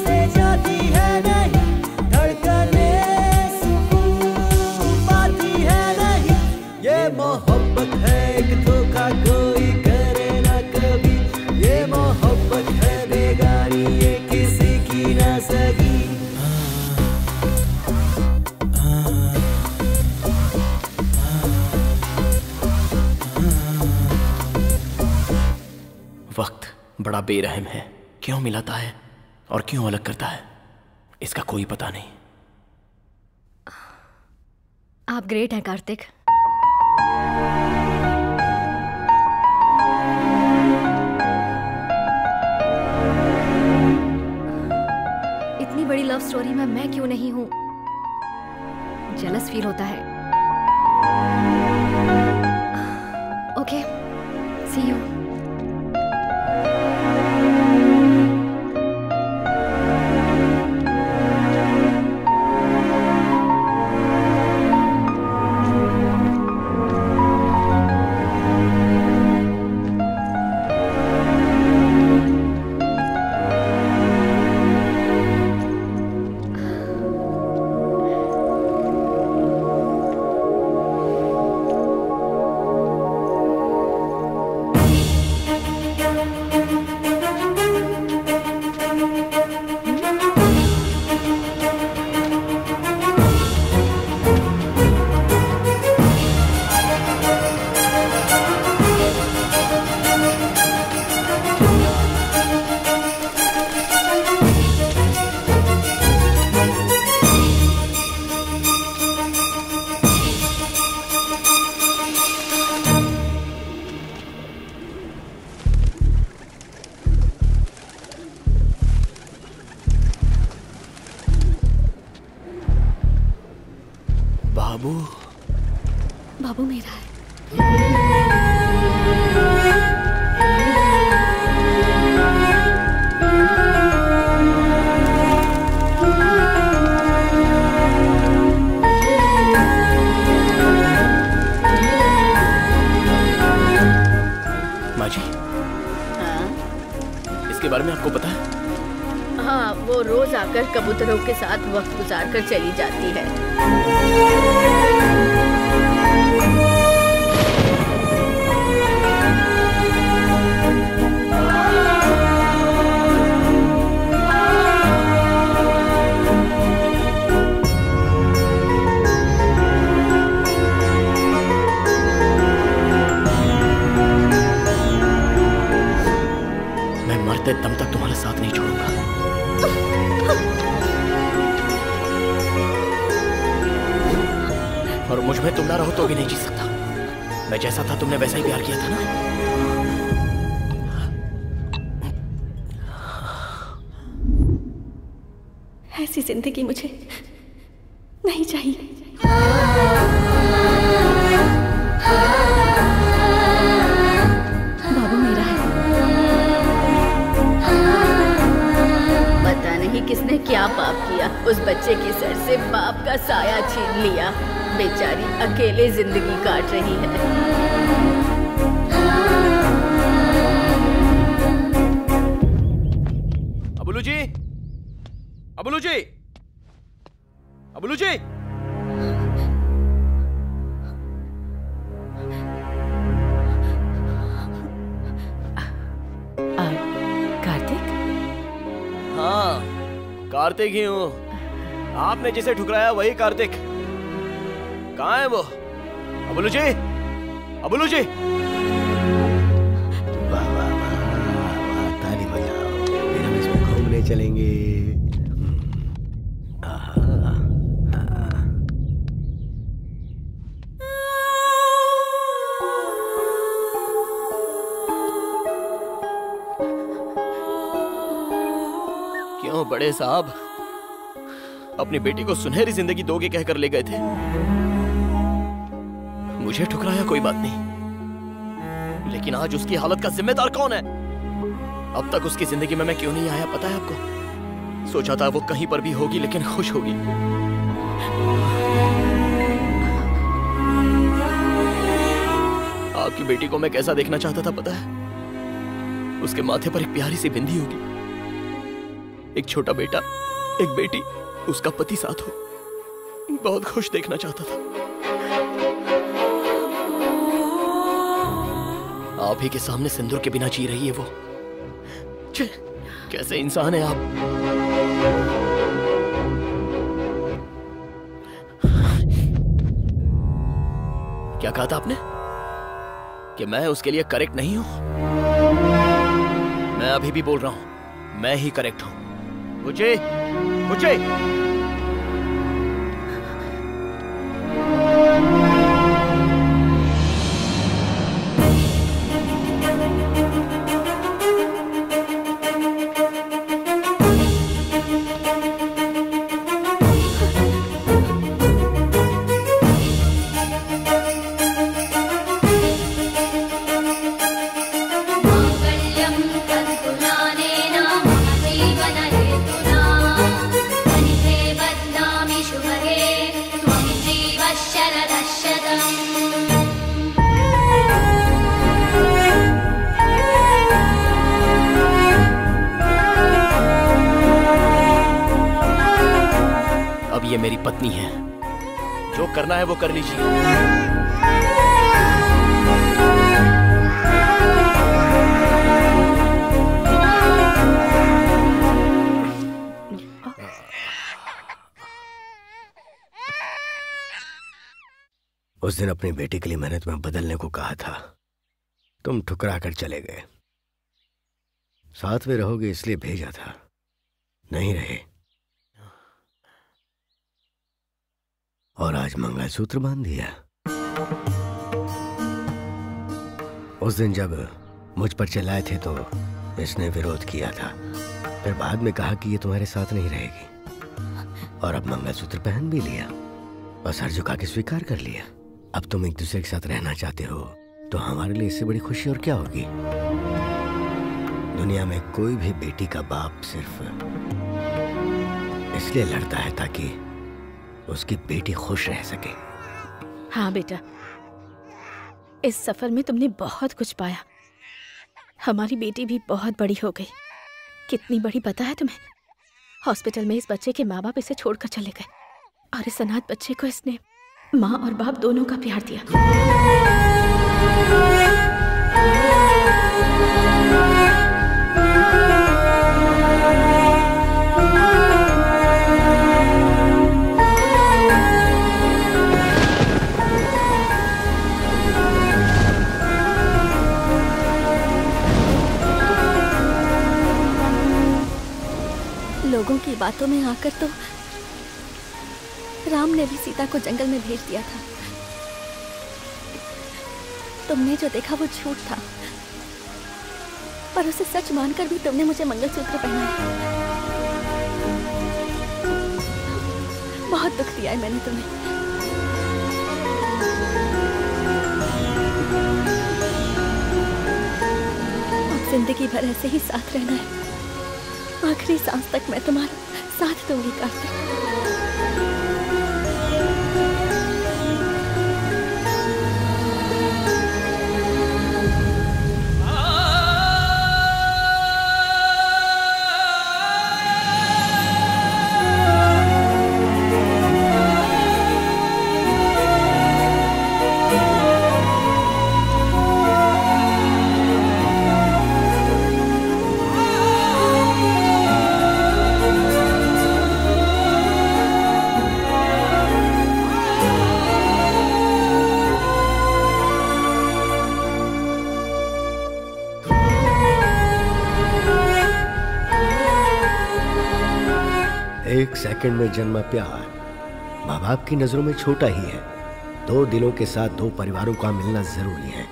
से जाती है नहीं, धड़कने सुकून पाती है नहीं। ये मोहब्बत है एक धोखा कोई करे ना कभी, ये मोहब्बत है बेगानी ये किसी की ना सगी।
वक्त बड़ा बेरहम है, क्यों मिलाता है और क्यों अलग करता है, इसका कोई पता नहीं।
आप ग्रेट हैं कार्तिक। इतनी बड़ी लव स्टोरी में मैं क्यों नहीं हूं? जेलस फील होता है। Okay, C you.
बाबू,
बाबू मेरा है।
माँ जी, इसके बारे में आपको पता है?
हाँ, वो रोज आकर कबूतरों के साथ वक्त गुजार कर चली जाती है।
और मुझ में तुम ना रहो तो भी नहीं जी सकता। मैं जैसा था तुमने वैसा ही प्यार किया था ना।
ऐसी जिंदगी मुझे नहीं चाहिए। बाबू मेरा है।
पता नहीं किसने क्या पाप किया, उस बच्चे के सर से बाप का साया छीन लिया। बेचारी अकेले जिंदगी काट रही है।
अबुलू जी, अबुलू जी, अबुलू जी।
कार्तिक?
हाँ, कार्तिक ही हूँ। आपने जिसे ठुकराया वही कार्तिक। कहाँ है वो? अबुलू जी, अबुलू जी।
वाह वाह वाह वाह, ताली बजाओ, फिर हम इसमें घूमने चलेंगे।
क्यों बड़े साहब अपनी बेटी को सुनहरी जिंदगी दोगे कहकर ले गए थे। मुझे ठुकराया कोई बात नहीं, लेकिन आज उसकी हालत का जिम्मेदार कौन है? अब तक उसकी जिंदगी में मैं क्यों नहीं आया पता है आपको? सोचा था वो कहीं पर भी होगी लेकिन खुश होगी। आपकी बेटी को मैं कैसा देखना चाहता था पता है? उसके माथे पर एक प्यारी सी बिंदी होगी, एक छोटा बेटा, एक बेटी, उसका पति साथ हो। बहुत खुश देखना चाहता था। आप ही के सामने सिंदूर के बिना जी रही है वो। छे, कैसे इंसान है आप। क्या कहा था आपने? कि मैं उसके लिए करेक्ट नहीं हूं? मैं अभी भी बोल रहा हूं, मैं ही करेक्ट हूं। मुझे ये मेरी पत्नी है, जो करना है वो कर लीजिए।
उस दिन अपनी बेटी के लिए मैंने तुम्हें बदलने को कहा था, तुम ठुकरा कर चले गए। साथ में रहोगे इसलिए भेजा था, नहीं रहे। और आज मंगलसूत्र बांध दिया। उस दिन जब मुझ पर चिल्लाए थे तो इसने विरोध किया था, फिर बाद में कहा कि ये तुम्हारे साथ नहीं रहेगी, और अब मंगलसूत्र पहन भी लिया और सर झुका के स्वीकार कर लिया। अब तुम एक दूसरे के साथ रहना चाहते हो तो हमारे लिए इससे बड़ी खुशी और क्या होगी। दुनिया में कोई भी बेटी का बाप सिर्फ इसलिए लड़ता है ताकि उसकी बेटी खुश रह सके।
हाँ बेटा, इस सफर में तुमने बहुत कुछ पाया। हमारी बेटी भी बहुत बड़ी हो गई। कितनी बड़ी पता है तुम्हें? हॉस्पिटल में इस बच्चे के माँ बाप इसे छोड़कर चले गए, और इस अनाथ बच्चे को इसने माँ और बाप दोनों का प्यार दिया।
लोगों की बातों में आकर तो राम ने भी सीता को जंगल में भेज दिया था। तुमने जो देखा वो झूठ था, पर उसे सच मानकर भी तुमने मुझे मंगलसूत्र पहनाया। बहुत दुख दिया है मैंने तुम्हें। अब जिंदगी भर ऐसे ही साथ रहना है। आखिरी सांस तक मैं तुम्हारा साथ दूंगी कार्तिक।
एक सेकंड में जन्मा प्यार माँ बाप की नजरों में छोटा ही है। दो दिलों के साथ दो परिवारों का मिलना जरूरी है।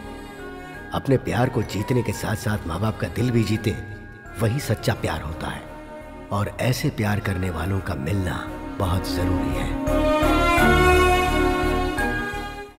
अपने प्यार को जीतने के साथ साथ माँ बाप का दिल भी जीते, वही सच्चा प्यार होता है। और ऐसे प्यार करने वालों का मिलना बहुत जरूरी है।